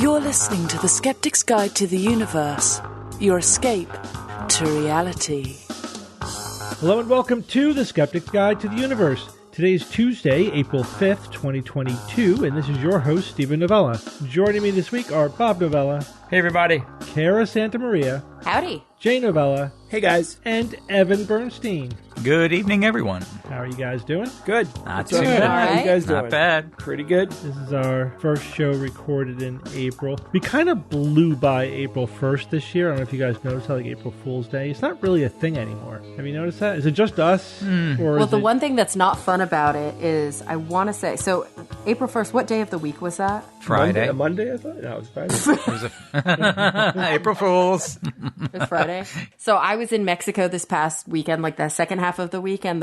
You're listening to The Skeptic's Guide to the Universe, your escape to reality. Hello and welcome to The Skeptic's Guide to the Universe. Today is Tuesday, April 5th, 2022, and this is your host, Stephen Novella. Joining me this week are Bob Novella. Hey, everybody. Kara Santamaria. Howdy. Jay Novella. Hey, guys. And Evan Bernstein. Good evening, everyone. How are you guys doing? Good. Not too good. bad. How are you guys doing? Not bad. Pretty good. This is our first show recorded in April. We kind of blew by April 1st this year. I don't know if you guys noticed how, like, April Fool's Day, it's not really a thing anymore. Have you noticed that? Is it just us? Or Well, the one thing that's not fun about it is, I want to say, so April 1st, what day of the week was that? Friday. Monday, I thought? No, it was Friday. It was April Fools. It was Friday. So I was in Mexico this past weekend, like the second half of the weekend,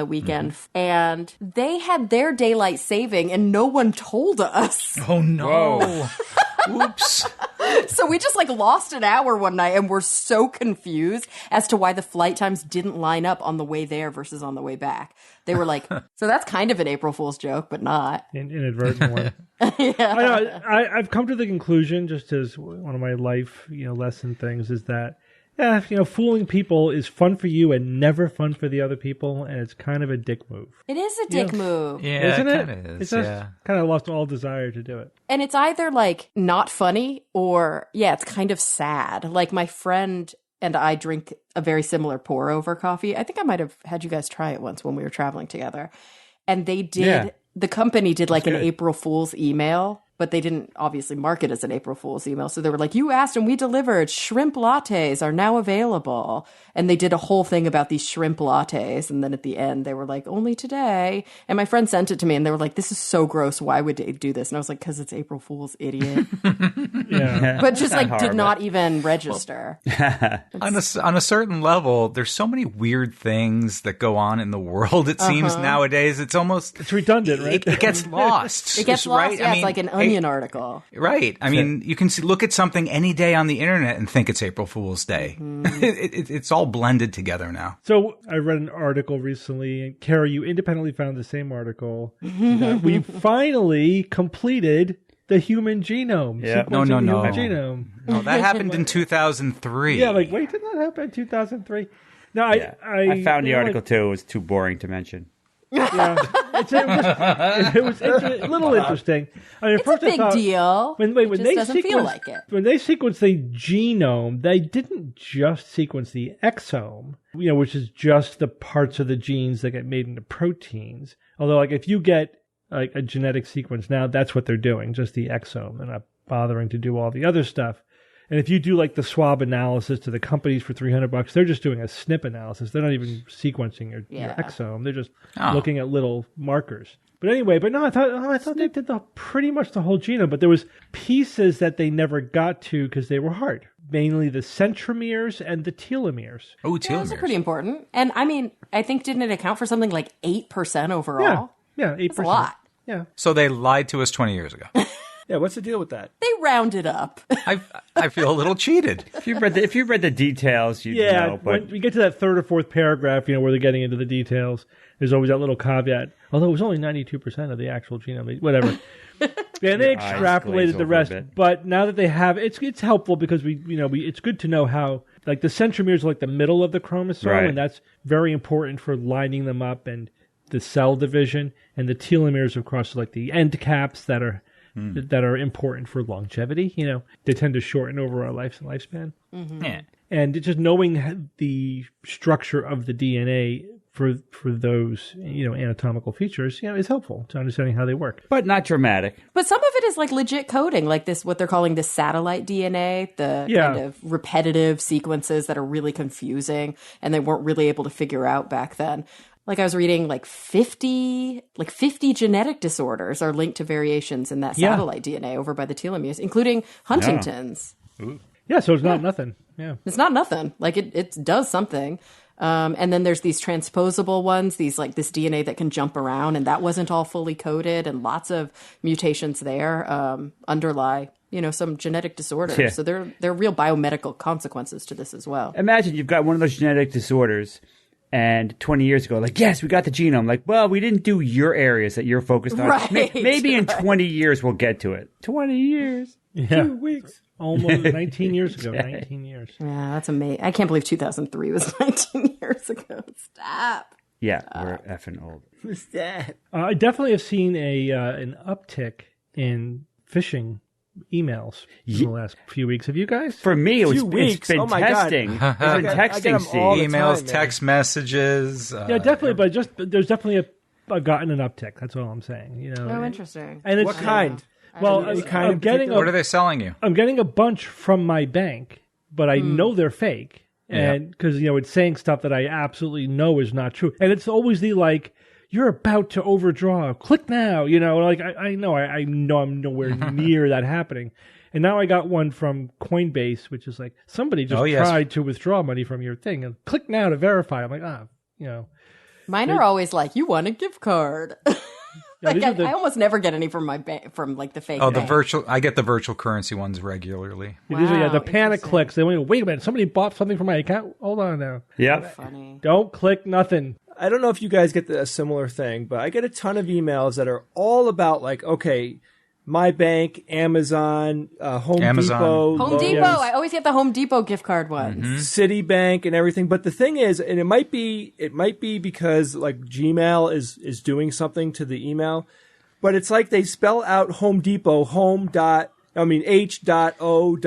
and they had their daylight saving and no one told us. Oh, no. Oops. So we just like lost an hour one night and we're so confused as to why the flight times didn't line up on the way there versus on the way back. They were like, so that's kind of an April Fool's joke, but not. An inadvertent one. Yeah. I know, I've come to the conclusion, just as one of my life, lesson things, is that, fooling people is fun for you and never fun for the other people, and it's kind of a dick move. It is a dick move. Yeah, Isn't it it? kind of It's is, just kind of lost all desire to do it. And it's either like not funny or, it's kind of sad. Like my friend and I drink a very similar pour over coffee. I think I might have had you guys try it once when we were traveling together. And they did, the company did like an April Fool's email, but they didn't obviously mark it as an April Fool's email. So they were like, you asked and we delivered. Shrimp lattes are now available. And they did a whole thing about these shrimp lattes. And then at the end, they were like, only today. And my friend sent it to me and they were like, this is so gross. Why would they do this? And I was like, because it's April Fool's, idiot. But just like did not even register. On a certain level, there's so many weird things that go on in the world, it seems, nowadays. It's almost... It's redundant, right? It gets lost. It gets lost. Right? Yeah, it's like an Onion article. Right. I mean, you can look at something any day on the internet and think it's April Fool's Day. It's all blended together now. So I read an article recently, and Kara, you independently found the same article. That we finally completed the human genome. Yeah. Sequencing the No. human genome. No, that happened in 2003. Yeah, like, wait, did that happen in 2003? No, I found the article, too. It was too boring to mention. Yeah, it was a little interesting. I mean, It's a big deal. When it they just doesn't feel like it. When they sequenced the genome, they didn't just sequence the exome, which is just the parts of the genes that get made into proteins. Although, like, if you get like a genetic sequence now, that's what they're doing, just the exome. They're not bothering to do all the other stuff. And if you do like the swab analysis to the companies for $300, they're just doing a SNP analysis. They're not even sequencing your exome. They're just looking at little markers. But anyway, I thought they did pretty much the whole genome, but there was pieces that they never got to because they were hard. Mainly the centromeres and the telomeres. Oh, telomeres. Those are pretty important. And I mean, I think didn't it account for something like 8% overall? Yeah, 8%. That's a lot. Yeah. So they lied to us 20 years ago. Yeah, what's the deal with that? They rounded up. I feel a little cheated. If you read the details, you'd know. But when we get to that third or fourth paragraph, where they're getting into the details, there's always that little caveat. Although it was only 92% of the actual genome, whatever. And they extrapolated the rest. But now that they have, it's helpful because it's good to know how, like, the centromeres are like the middle of the chromosome, and that's very important for lining them up and the cell division. And the telomeres, of course, are like the end caps that are important for longevity. They tend to shorten over our lifespan. Mm-hmm. Yeah. And just knowing the structure of the DNA for those, anatomical features, is helpful to understanding how they work. But not dramatic. But some of it is like legit coding, like this, what they're calling the satellite DNA, the kind of repetitive sequences that are really confusing and they weren't really able to figure out back then. Like I was reading, like 50 genetic disorders are linked to variations in that satellite DNA over by the telomeres, including Huntington's. Yeah, so it's not nothing. Yeah, it's not nothing. Like it does something. And then there's these transposable ones, these like this DNA that can jump around, and that wasn't all fully coded, and lots of mutations there underlie some genetic disorders. Yeah. So there are real biomedical consequences to this as well. Imagine you've got one of those genetic disorders. And 20 years ago, like, yes, we got the genome. Like, well, we didn't do your areas that you're focused on. Right. Maybe in 20 years we'll get to it. 20 years. Yeah. 2 weeks. Almost 19 years ago. 19 years. Yeah, that's amazing. I can't believe 2003 was 19 years ago. Stop. Yeah, we're effing old. What's that? I definitely have seen an uptick in phishing emails in the last few weeks. Have you guys? For me, Few it's weeks. been Oh my God. testing. It's been I get texting them all the season. Emails, time, man. text messages. Yeah, definitely. But there's definitely I've gotten an uptick. That's all I'm saying. You know. Oh, interesting. And it's, What kind? Well, Any kind I'm in getting particular? What are they selling you? I'm getting a bunch from my bank, but I know they're fake. And because, it's saying stuff that I absolutely know is not true. And it's always the like, you're about to overdraw. Click now. I know I'm nowhere near that happening. And now I got one from Coinbase, which is like, somebody just tried to withdraw money from your thing and click now to verify. I'm like, Mine are always like, you want a gift card. Like, I almost never get any from my bank, from like the fake. Oh, the bank. virtual. I get the virtual currency ones regularly. These are the panic interesting. clicks. They went, wait a minute, somebody bought something from my account. Hold on now. Yep. Funny. Don't click nothing. I don't know if you guys get a similar thing, but I get a ton of emails that are all about like, okay, my bank, Amazon, Home Amazon. Depot, Home Lowe's, Depot. I always get the Home Depot gift card ones. Citibank, and everything. But the thing is, and it might be because like Gmail is doing something to the email, but it's like they spell out Home Depot, H.O.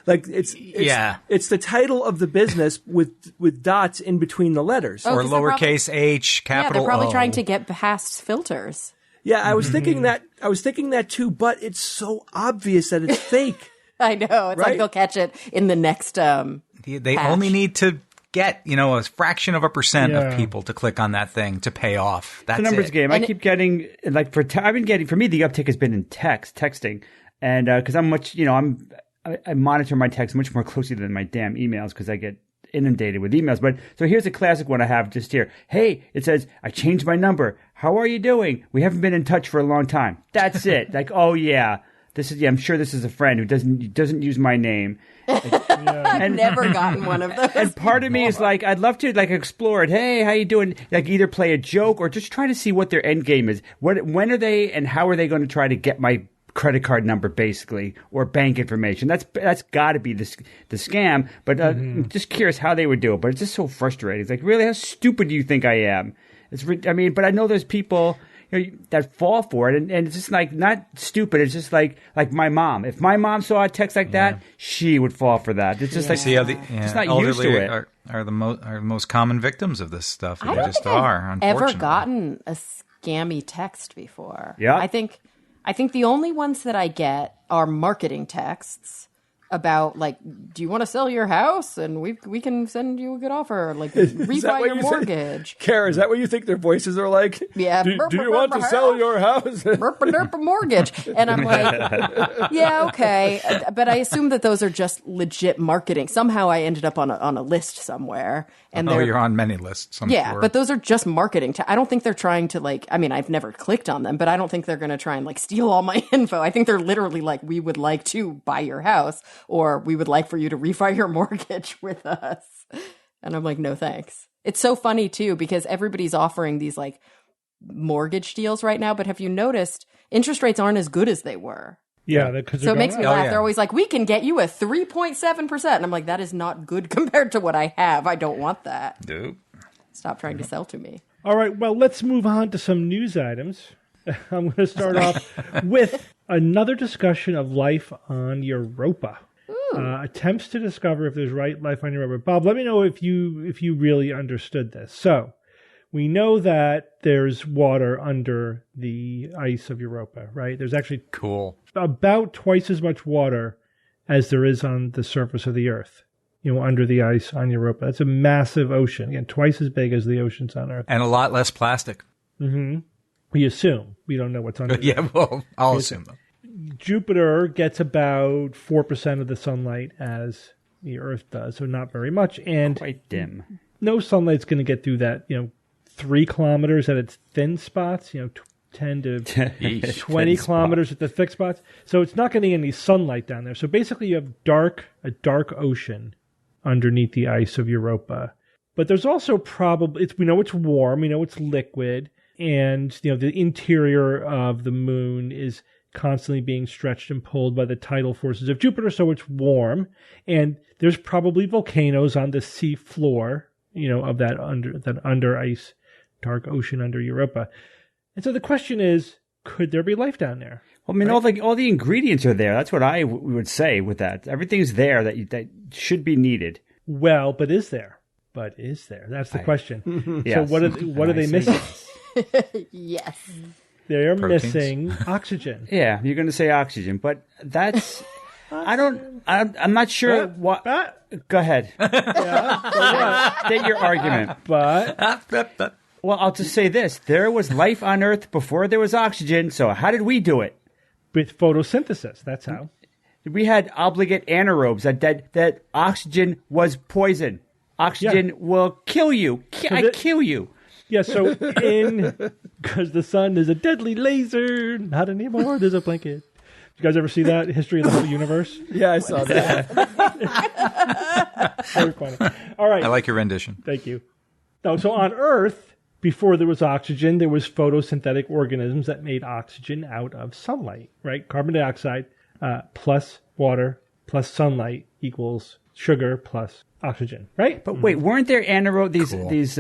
Like it's the title of the business with dots in between the letters. Oh, Or 'cause they're lowercase h, Yeah, capital they're probably O. trying to get past filters. Yeah, I was thinking that too, but it's so obvious that it's fake. I know. It's like Right? they'll catch it in the next. They only need to get, a fraction of a percent of people to click on that thing to pay off. That's It's a numbers it. game. I keep getting like I've been getting, for me the uptick has been in texting, and because I'm much, I monitor my texts much more closely than my damn emails because I get inundated with emails. But so here's a classic one I have just here. Hey, it says, I changed my number. How are you doing? We haven't been in touch for a long time. That's it. Like, oh yeah, I'm sure this is a friend who doesn't use my name. I've never gotten one of those. And part of me is like, I'd love to like explore it. Hey, how you doing? Like either play a joke or just try to see what their end game is. When are they and how are they going to try to get my credit card number basically or bank information? That's got to be the scam. But I'm just curious how they would do it. But it's just so frustrating. It's like, really, how stupid do you think I am? But I know there's people that fall for it, and it's just like not stupid. It's just like my mom. If my mom saw a text like that, she would fall for that. It's just like just not used to elderly it. are the most common victims of this stuff. I They don't just think are. I've ever Unfortunately. gotten a scammy text before. Yeah. I think the only ones that I get are marketing texts about like, do you want to sell your house and we can send you a good offer, like refi your mortgage. Kara, is that what you think their voices are like? Yeah. Do you want to sell your house? Burpa mortgage. And I'm like, yeah, okay. But I assume that those are just legit marketing. Somehow I ended up on a list somewhere. And you're on many lists. I'm yeah, sure. but those are just marketing. I don't think they're trying to like, I've never clicked on them, but I don't think they're going to try and like steal all my info. I think they're literally like, we would like to buy your house or we would like for you to refi your mortgage with us. And I'm like, no, thanks. It's so funny too, because everybody's offering these like mortgage deals right now. But have you noticed interest rates aren't as good as they were? Yeah, because So it makes me up. laugh. Oh, yeah. They're always like, we can get you a 3.7%. And I'm like, that is not good compared to what I have. I don't want that. Nope. Stop trying to sell to me. All right, well, let's move on to some news items. I'm going to start off with another discussion of life on Europa. Attempts to discover if there's life on Europa. Bob, let me know if you really understood this. So, we know that there's water under the ice of Europa, right? There's actually Cool. about twice as much water as there is on the surface of the Earth, under the ice on Europa. That's a massive ocean. Again, twice as big as the oceans on Earth. And a lot less plastic. We assume. We don't know what's under there. Yeah, well, I'll assume though. Jupiter gets about 4% of the sunlight as the Earth does, so not very much. And Quite dim. no sunlight's going to get through that, 3 kilometers at its thin spots, 10 to 20 kilometers at the thick spots. So it's not getting any sunlight down there. So basically you have a dark ocean underneath the ice of Europa. But there's also we know it's warm, we know it's liquid, and the interior of the moon is constantly being stretched and pulled by the tidal forces of Jupiter, so it's warm. And there's probably volcanoes on the sea floor, of that under ice, dark ocean under Europa. And so the question is, could there be life down there? Well, I mean, all the ingredients are there. That's what I would say with that. Everything's there that should be needed. Well, but is there? That's the question. Yes. So what are they missing? Yes. They're Proteins. missing oxygen. Yeah, you're going to say oxygen, but that's I'm not sure what. Go ahead. State your argument. But Well, I'll just say this: there was life on Earth before there was oxygen. So how did we do it? with photosynthesis, that's how. We had obligate anaerobes that oxygen was poison. Oxygen will kill you. Kill you. Yeah, so because the sun is a deadly laser, not anymore, there's a blanket. Did you guys ever see that? History of the Whole Universe? Yeah, I saw that. Very funny. All right. I like your rendition. Thank you. No, so on Earth, before there was oxygen, there was photosynthetic organisms that made oxygen out of sunlight, right? Carbon dioxide plus water plus sunlight equals sugar plus oxygen, right? But wait, weren't there these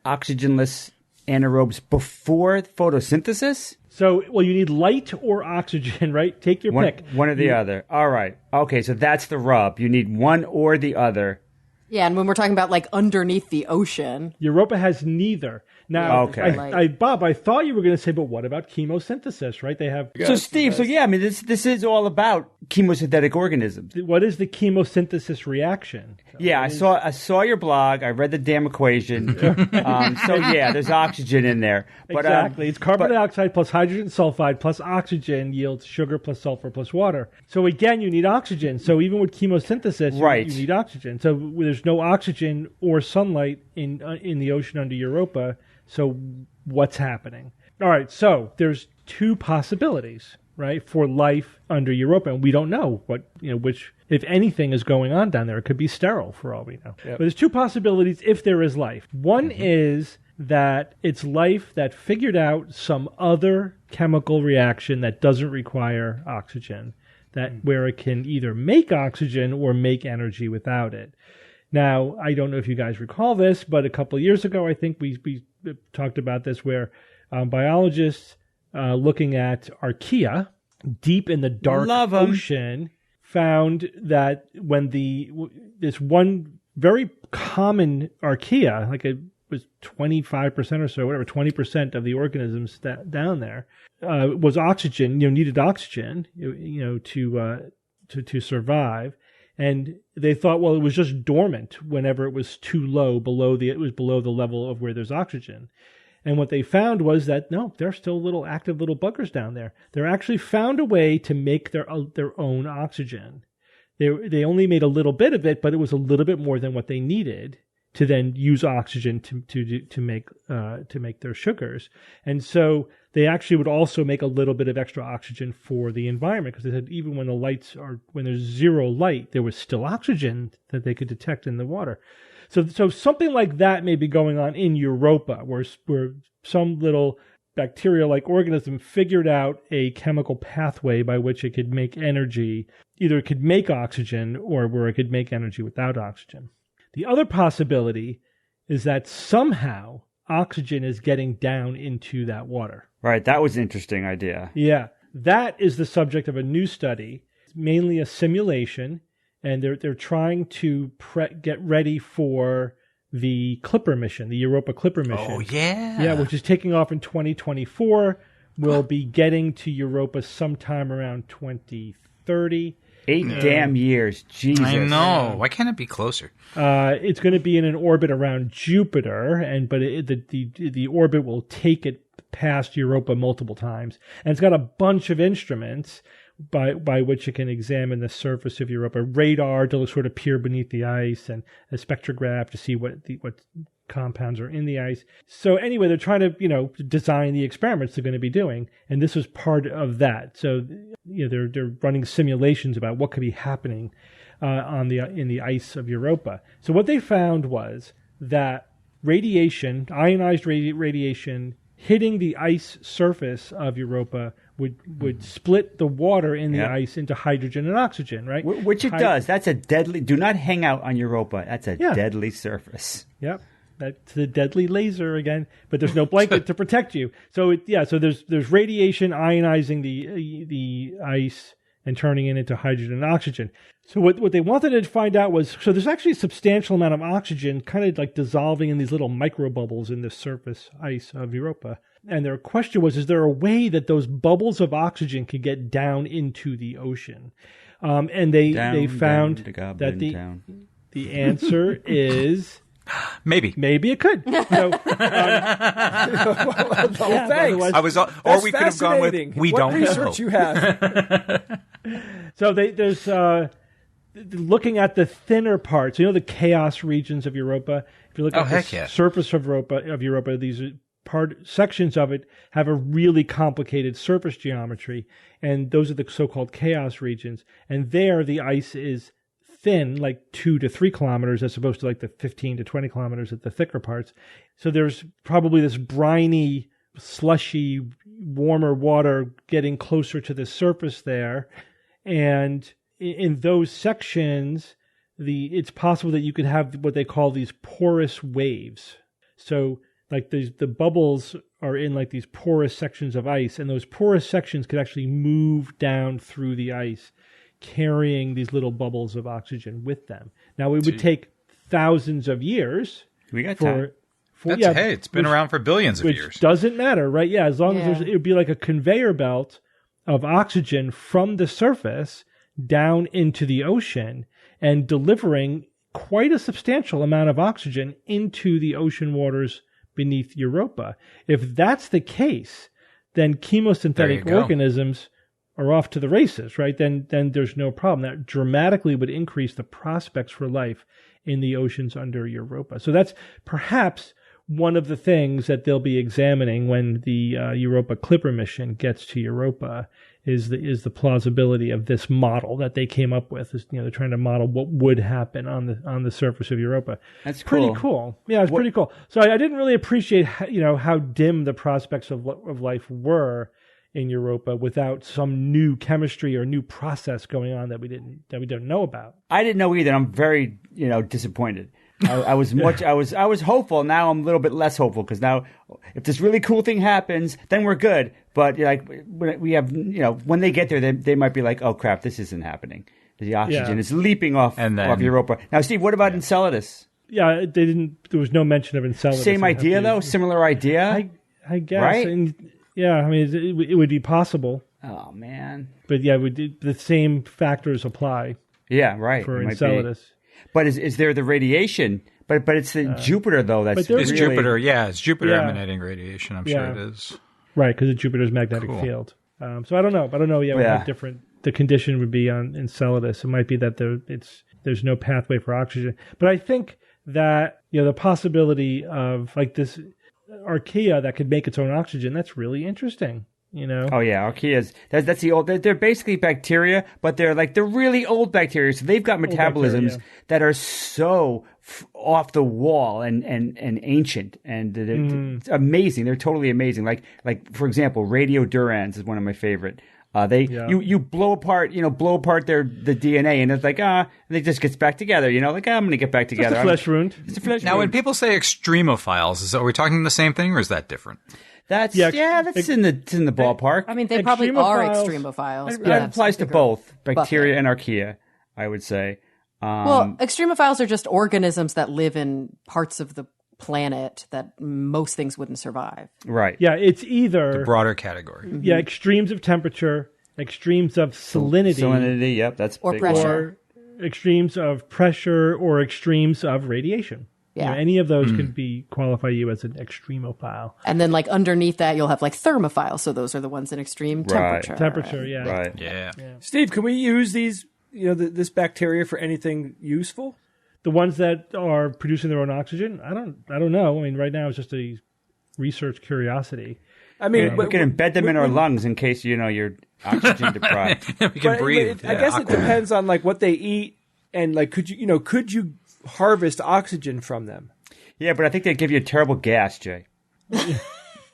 oxygenless anaerobes before photosynthesis? So, well, you need light or oxygen, right? Take your pick. One or the other. All right. Okay, so that's the rub. You need one or the other. Yeah, and when we're talking about like underneath the ocean. Europa has neither. Now, Okay. Bob, I thought you were going to say, but what about chemosynthesis, right? They have. So, Steve, I mean, this is all about chemosynthetic organisms. What is the chemosynthesis reaction? Yeah, I saw your blog. I read the damn equation. There's oxygen in there. But, Exactly. It's carbon dioxide plus hydrogen sulfide plus oxygen yields sugar plus sulfur plus water. So again, you need oxygen. So even with chemosynthesis, Right. you need oxygen. So there's no oxygen or sunlight in the ocean under Europa. So what's happening? All right. So there's two possibilities, right, for life under Europa, and we don't know which, if anything, is going on down there. It could be sterile for all we know. Yep. But there's two possibilities if there is life. One is that it's life that figured out some other chemical reaction that doesn't require oxygen, where it can either make oxygen or make energy without it. Now, I don't know if you guys recall this, but a couple of years ago, I think we talked about this, where biologists looking at archaea deep in the dark ocean found that when this one very common archaea, like it was 25% or so, whatever, 20% of the organisms down there was oxygen, needed oxygen, to survive. And they thought, well, it was just dormant whenever it was too low, below the level of where there's oxygen. And what they found was that, no, there are still active little buggers down there. They actually found a way to make their own oxygen. They only made a little bit of it, but it was a little bit more than what they needed to then use oxygen to make their sugars. And so they actually would also make a little bit of extra oxygen for the environment, because they said even when there's zero light, there was still oxygen that they could detect in the water. So something like that may be going on in Europa, where some little bacteria-like organism figured out a chemical pathway by which it could make energy. Either it could make oxygen or where it could make energy without oxygen. The other possibility is that somehow oxygen is getting down into that water. Right, that was an interesting idea. Yeah, that is the subject of a new study. It's mainly a simulation, and they're trying to get ready for the Clipper mission, the Europa Clipper mission. Oh, yeah. Yeah, which is taking off in 2024. We'll be getting to Europa sometime around 2030. 8 damn years. Jesus. I know. Why can't it be closer? It's going to be in an orbit around Jupiter, but the orbit will take it past Europa multiple times. And it's got a bunch of instruments by which it can examine the surface of Europa. Radar to sort of peer beneath the ice, and a spectrograph to see what compounds are in the ice. So anyway, they're trying to design the experiments they're going to be doing, and this was part of that. So they're running simulations about what could be happening in the ice of Europa. So what they found was that ionized radiation hitting the ice surface of Europa would split the water in the ice into hydrogen and oxygen, right? Which it does. That's a deadly. Do not hang out on Europa. That's a deadly surface. Yep. That's the deadly laser again, but there's no blanket to protect you. So so there's radiation ionizing the ice and turning it into hydrogen and oxygen. So what they wanted to find out was, so there's actually a substantial amount of oxygen kind of like dissolving in these little microbubbles in the surface ice of Europa. And their question was, is there a way that those bubbles of oxygen could get down into the ocean? And they found that the answer is... Maybe it could. So, thanks. I was, or we could have gone with we what don't research know. you have. So there's looking at the thinner parts. You know, the chaos regions of Europa. If you look at the surface of Europa, these sections of it have a really complicated surface geometry, and those are the so-called chaos regions. And there, the ice is thin, like 2 to 3 kilometers, as opposed to like the 15 to 20 kilometers at the thicker parts. So there's probably this briny, slushy, warmer water getting closer to the surface there. And in those sections, it's possible that you could have what they call these porous waves. So like the bubbles are in like these porous sections of ice, and those porous sections could actually move down through the ice, carrying these little bubbles of oxygen with them. Now, it would take thousands of years. We got time. It's been around for billions of years. Which doesn't matter, right? Yeah, as long as it would be like a conveyor belt of oxygen from the surface down into the ocean and delivering quite a substantial amount of oxygen into the ocean waters beneath Europa. If that's the case, then chemosynthetic organisms are off to the races, right? Then there's no problem. That dramatically would increase the prospects for life in the oceans under Europa. So that's perhaps one of the things that they'll be examining when the Europa Clipper mission gets to Europa is the plausibility of this model that they came up with. They're trying to model what would happen on the surface of Europa. That's pretty cool. Yeah, it's pretty cool. So I didn't really appreciate how dim the prospects of life were in Europa without some new chemistry or new process going on that we don't know about. I didn't know either. I'm very disappointed. I was hopeful. Now I'm a little bit less hopeful, because now if this really cool thing happens, then we're good. But like we have, when they get there, they might be like, oh crap, this isn't happening. The oxygen is leaping off Europa. Now, Steve, what about Enceladus? Yeah, they didn't. There was no mention of Enceladus. Same idea though. Similar idea. I guess. Right? And, yeah, I mean, it would be possible. Oh man. But yeah, the same factors apply. Yeah, right. For Enceladus. But is there the radiation? But it's the Jupiter though. That's it's Jupiter. Yeah, it's Jupiter emanating radiation. I'm sure it is. Right, because of Jupiter's magnetic field. So I don't know. How different the condition would be on Enceladus. It might be that there's no pathway for oxygen. But I think that the possibility of like this archaea that could make its own oxygen, that's really interesting. Oh yeah, archaeas. That's the old. They're basically bacteria, but they're really old bacteria. So they've got metabolisms that are so off the wall and ancient, and it's amazing. They're totally amazing. Like for example, radiodurans is one of my favorite. You blow apart the DNA, and it's like it just gets back together. Like I'm going to get back together. It's a flesh wound. Now, when people say extremophiles, are we talking the same thing, or is that different? That's in the ballpark. I mean, they probably are extremophiles. It applies to both bacteria and archaea, I would say. Well, extremophiles are just organisms that live in parts of the planet that most things wouldn't survive. Right. Yeah, it's either the broader category. Mm-hmm. Yeah, extremes of temperature, extremes of salinity. Salinity, yep, that's or big. pressure. Or extremes of pressure or extremes of radiation. Yeah. Any of those can qualify you as an extremophile. And then like underneath that, you'll have like thermophiles. So those are the ones in extreme temperature. Temperature, yeah. Right. Yeah. Steve, can we use these, this bacteria for anything useful? The ones that are producing their own oxygen? I don't know. I mean, right now it's just a research curiosity. I mean, we can embed them in our lungs in case you're oxygen deprived. We can breathe. I guess it depends on like what they eat, and like could you harvest oxygen from them? Yeah, but I think they'd give you a terrible gas, Jay.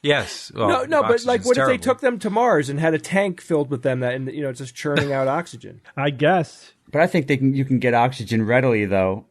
Yes. Well, No, but like, oxygen's what if they terrible. took them to Mars and had a tank filled with them that, and just churning out oxygen? I guess. But I think you can get oxygen readily, though.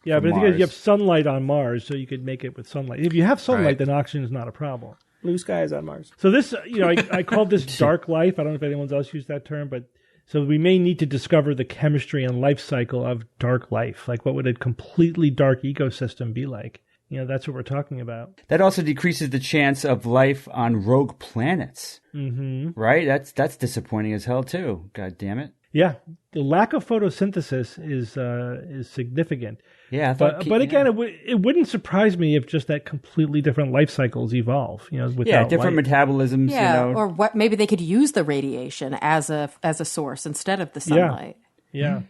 Yeah, but Mars. you have sunlight on Mars, so you could make it with sunlight. If you have sunlight, Right. then oxygen is not a problem. Blue skies on Mars. So this, I called this dark life. I don't know if anyone else used that term, but so we may need to discover the chemistry and life cycle of dark life. Like, what would a completely dark ecosystem be like? That's what we're talking about. That also decreases the chance of life on rogue planets. Mm-hmm. Right? That's disappointing as hell, too. God damn it. Yeah, the lack of photosynthesis is significant. Yeah, I thought, but again, it wouldn't surprise me if just that completely different life cycles evolve. Without different light. metabolisms. Yeah, or what? Maybe they could use the radiation as a source instead of the sunlight. Yeah.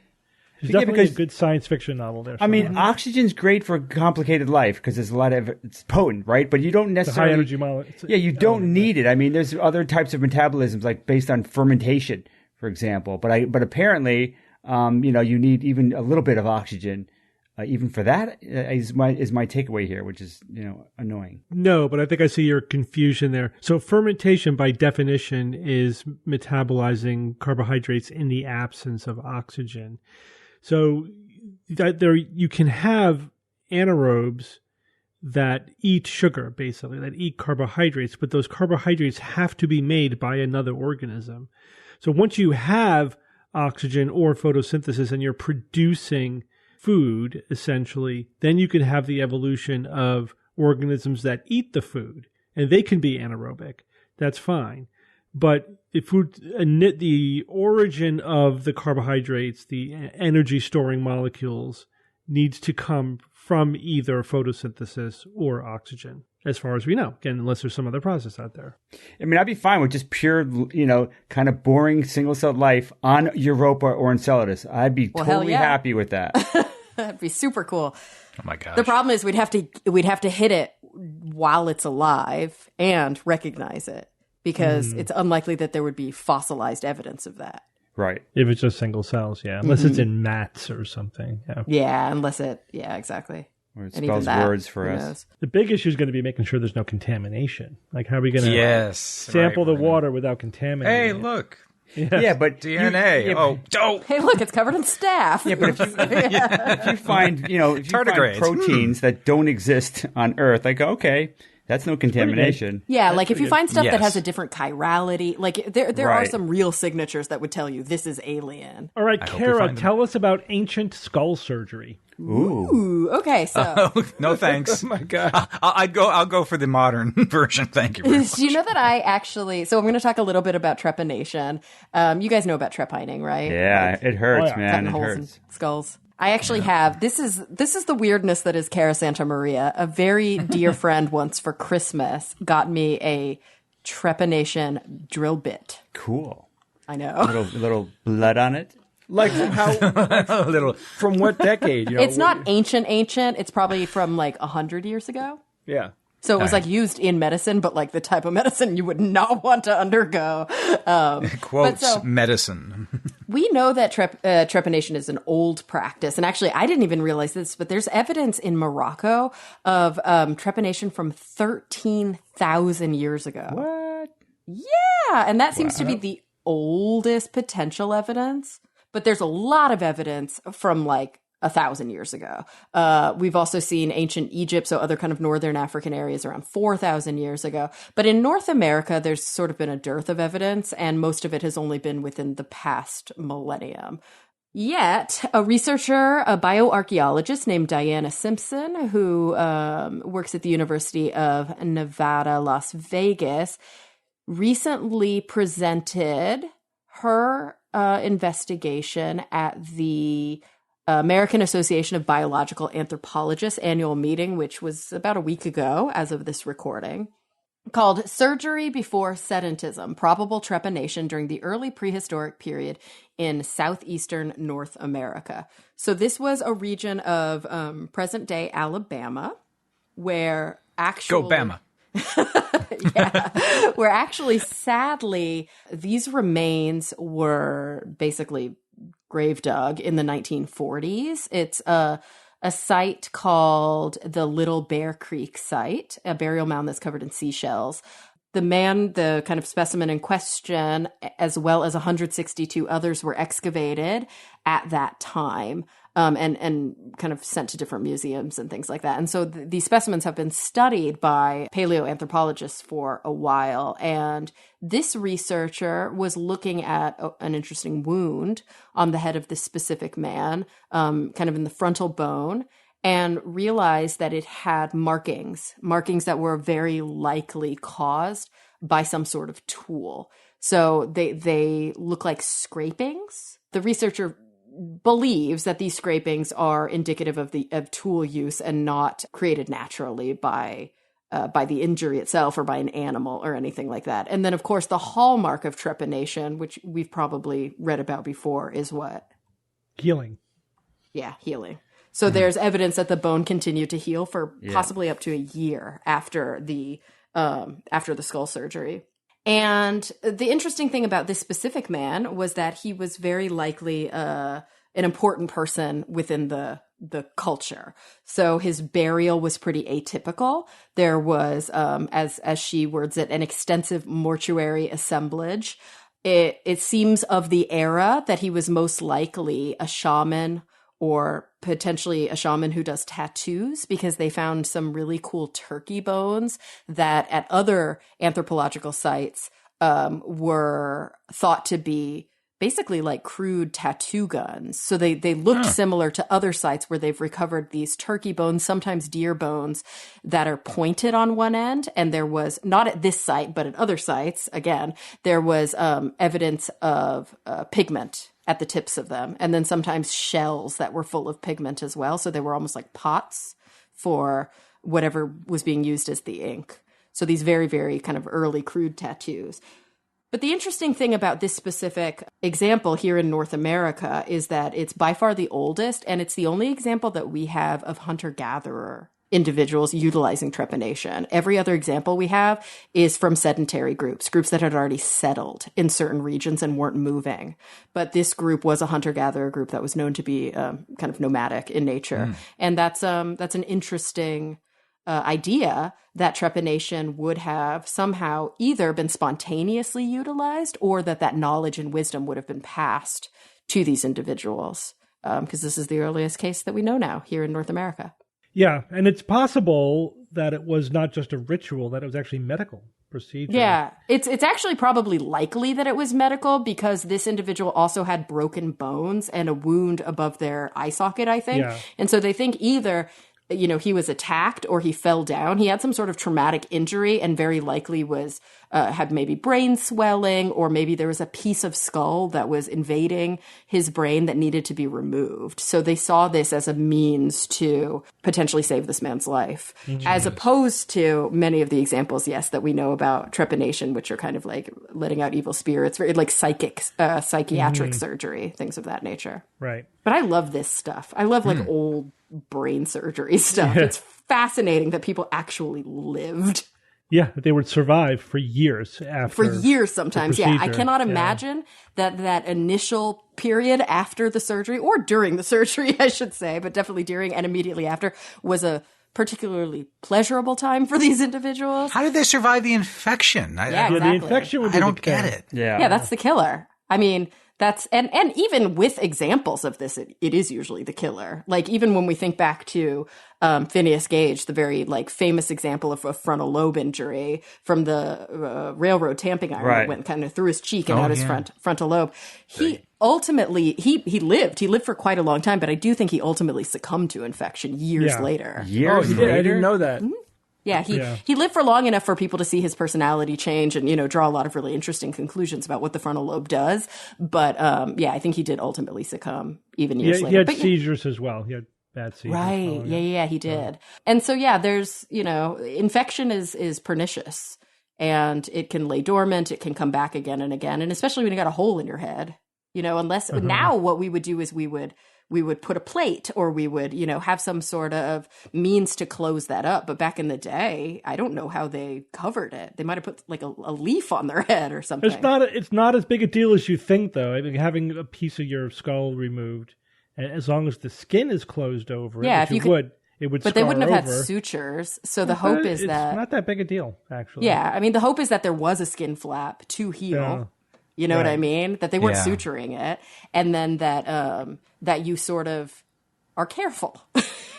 There's Yeah, definitely because- a good science fiction novel there. I mean, somewhere. oxygen's great for complicated life because there's a lot of it's potent, right? But you don't It's a necessarily high energy molecule. Yeah, you don't need it. I mean, there's other types of metabolisms like based on fermentation, for example. But apparently, you need even a little bit of oxygen. Even for that is my takeaway here, which is annoying. No, but I think I see your confusion there. So fermentation, by definition, is metabolizing carbohydrates in the absence of oxygen. So that you can have anaerobes that eat sugar, basically, that eat carbohydrates, but those carbohydrates have to be made by another organism. So once you have oxygen or photosynthesis and you're producing food, essentially, then you can have the evolution of organisms that eat the food, and they can be anaerobic. That's fine. But the origin of the carbohydrates, the energy storing molecules, needs to come from either photosynthesis or oxygen, as far as we know. Again, unless there's some other process out there. I mean, I'd be fine with just pure, kind of boring single-celled life on Europa or Enceladus. I'd be Well, hell totally yeah. happy with that. That'd be super cool. Oh my gosh. The problem is we'd have to hit it while it's alive and recognize it because it's unlikely that there would be fossilized evidence of that. Right. If it's just single cells, yeah. Unless it's in mats or something. Yeah. Yeah, exactly. Or it And even spells that, words for who us. knows? The big issue is going to be making sure there's no contamination. Like, how are we going to Yes. sample right. the water without contaminating Hey, it? look. Yeah, but DNA. Hey, look, it's covered in staph. Yeah, but if you find Tardigrades. proteins that don't exist on Earth, like okay, that's no contamination. Yeah, like if you find stuff that Yes. has a different chirality, like there are Right. some real signatures that would tell you this is alien. All right, hope we Kara, find them. tell us about ancient skull surgery. Ooh, okay, so No thanks. Oh my God. I'll go for the modern version. Thank you very much. do you know that I actually? So I'm going to talk a little bit about trepanation. You guys know about trepining, right? Yeah, it hurts, yeah. man. Cutting It holes hurts. in skulls. I actually have. This is the weirdness that is Cara Santa Maria. A very dear friend once for Christmas got me a trepanation drill bit. Cool. I know. Little blood on it. Like from A little. from what decade? It's not ancient. It's probably from like 100 years ago. Yeah. So it was like used in medicine, but like the type of medicine you would not want to undergo. Quotes so- medicine. We know that trepanation is an old practice. And actually, I didn't even realize this, but there's evidence in Morocco of trepanation from 13,000 years ago. What? Yeah. And that seems to be the oldest potential evidence. But there's a lot of evidence from like 1,000 years ago. We've also seen ancient Egypt, so other kind of northern African areas around 4,000 years ago. But in North America, there's sort of been a dearth of evidence, and most of it has only been within the past millennium. Yet, a researcher, a bioarchaeologist named Diana Simpson, who works at the University of Nevada, Las Vegas, recently presented her investigation at the American Association of Biological Anthropologists annual meeting, which was about a week ago as of this recording, called Surgery Before Sedentism, Probable Trepanation During the Early Prehistoric Period in Southeastern North America. So this was a region of present-day Alabama where actually... Go Bama. Yeah, where actually, sadly, these remains were basically grave dug in the 1940s. It's a a site called the Little Bear Creek site, a burial mound that's covered in seashells. The man, the kind of specimen in question, as well as 162 others were excavated at that time, and kind of sent to different museums and things like that. And so these specimens have been studied by paleoanthropologists for a while. And this researcher was looking at an interesting wound on the head of this specific man, kind of in the frontal bone, and realized that it had markings that were very likely caused by some sort of tool. So they look like scrapings. The researcher believes that these scrapings are indicative of tool use and not created naturally by the injury itself or by an animal or anything like that. And then, of course, the hallmark of trepanation, which we've probably read about before, is what? Healing. Yeah, healing. So there's evidence that the bone continued to heal for possibly up to a year after the skull surgery. And the interesting thing about this specific man was that he was very likely an important person within the culture. So his burial was pretty atypical. There was, as she words it, an extensive mortuary assemblage. It seems of the era that he was most likely a shaman, or potentially a shaman who does tattoos, because they found some really cool turkey bones that at other anthropological sites were thought to be basically like crude tattoo guns. So they looked similar to other sites where they've recovered these turkey bones, sometimes deer bones, that are pointed on one end. And there was, not at this site, but at other sites, again, there was evidence of pigment at the tips of them. And then sometimes shells that were full of pigment as well. So they were almost like pots for whatever was being used as the ink. So these very, very kind of early crude tattoos. But the interesting thing about this specific example here in North America is that it's by far the oldest, and it's the only example that we have of hunter-gatherer individuals utilizing trepanation. Every other example we have is from sedentary groups that had already settled in certain regions and weren't moving. But this group was a hunter-gatherer group that was known to be kind of nomadic in nature. And that's an interesting idea that trepanation would have somehow either been spontaneously utilized, or that knowledge and wisdom would have been passed to these individuals, because this is the earliest case that we know now here in North America. Yeah, and it's possible that it was not just a ritual, that it was actually medical procedure. Yeah, it's actually probably likely that it was medical, because this individual also had broken bones and a wound above their eye socket, I think. Yeah. And so they think either, you know, he was attacked or he fell down. He had some sort of traumatic injury, and very likely was had maybe brain swelling, or maybe there was a piece of skull that was invading his brain that needed to be removed. So they saw this as a means to potentially save this man's life, as opposed to many of the examples, yes, that we know about trepanation, which are kind of like letting out evil spirits, very like psychiatric surgery, things of that nature. Right. But I love this stuff. I love like old brain surgery stuff. Yeah. It's fascinating that people actually lived. Yeah, they would survive for years after. For years sometimes, yeah. I procedure. cannot imagine that initial period after the surgery, or during the surgery, I should say, but definitely during and immediately after, was a particularly pleasurable time for these individuals. How did they survive the infection? Yeah, The exactly. infection would be I don't the get killer. it. Yeah, that's the killer. I mean, that's, and even with examples of this, it is usually the killer. Like, even when we think back to Phineas Gage, the very like famous example of a frontal lobe injury from the railroad tamping iron that went kind of through his cheek and out his frontal lobe. He ultimately, he lived for quite a long time, but I do think he ultimately succumbed to infection years later. Oh, he did. I didn't know that. Yeah, he lived for long enough for people to see his personality change and, you know, draw a lot of really interesting conclusions about what the frontal lobe does. But, I think he did ultimately succumb even years later. He had seizures as well. He had bad seizures. Right. Yeah, he did. And so, there's, you know, infection is pernicious, and it can lay dormant. It can come back again and again. And especially when you got a hole in your head, you know, unless now what we would do is we would put a plate, or we would, you know, have some sort of means to close that up. But back in the day, I don't know how they covered it. They might have put like a leaf on their head or something. It's not as big a deal as you think, though. I mean, having a piece of your skull removed And as long as the skin is closed over, Yeah, it, if you which could, it would but scar they wouldn't have had over. sutures. So the hope is it's that not that big a deal, actually. yeah, I mean the hope is that there was a skin flap to heal. Yeah. You know what I Right. mean? That they weren't Yeah. suturing it, and then that you sort of are careful.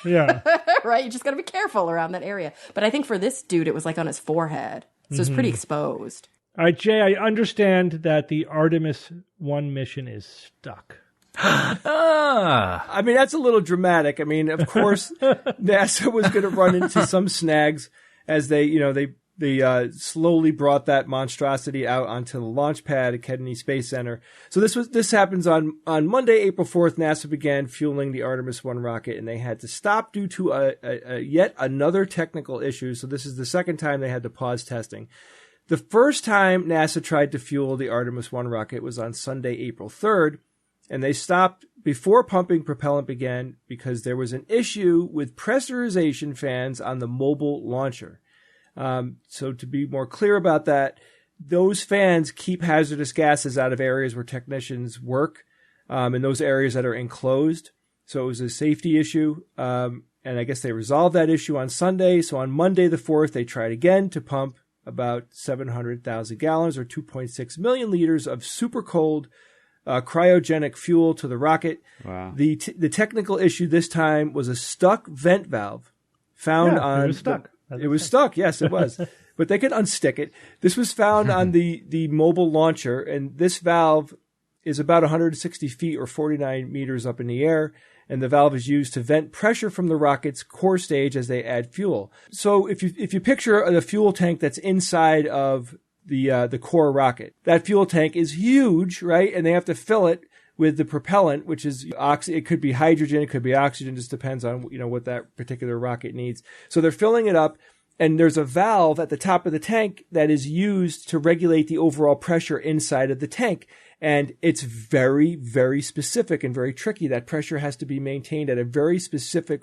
Yeah. Right? You just got to be careful around that area. But I think for this dude, it was like on his forehead. So it's pretty exposed. All right, Jay, I understand that the Artemis 1 mission is stuck. I mean, that's a little dramatic. I mean, of course, NASA was going to run into some snags as they slowly brought that monstrosity out onto the launch pad at Kennedy Space Center. So this happens on Monday, April 4th. NASA began fueling the Artemis 1 rocket, and they had to stop due to a yet another technical issue. So this is the second time they had to pause testing. The first time NASA tried to fuel the Artemis 1 rocket was on Sunday, April 3rd, and they stopped before pumping propellant began because there was an issue with pressurization fans on the mobile launcher. So to be more clear about that, those fans keep hazardous gases out of areas where technicians work, in those areas that are enclosed. So it was a safety issue, and I guess they resolved that issue on Sunday. So on Monday the 4th, they tried again to pump about 700,000 gallons or 2.6 million liters of super cold cryogenic fuel to the rocket. Wow. The technical issue this time was a stuck vent valve found on. It was stuck. It was stuck. Yes, it was. But they could unstick it. This was found on the mobile launcher, and this valve is about 160 feet or 49 meters up in the air. And the valve is used to vent pressure from the rocket's core stage as they add fuel. So if you picture the fuel tank that's inside of the core rocket, that fuel tank is huge, right? And they have to fill it with the propellant, which is it could be hydrogen, it could be oxygen, just depends on what that particular rocket needs. So they're filling it up, and there's a valve at the top of the tank that is used to regulate the overall pressure inside of the tank. And it's very, very specific and very tricky. That pressure has to be maintained at a very specific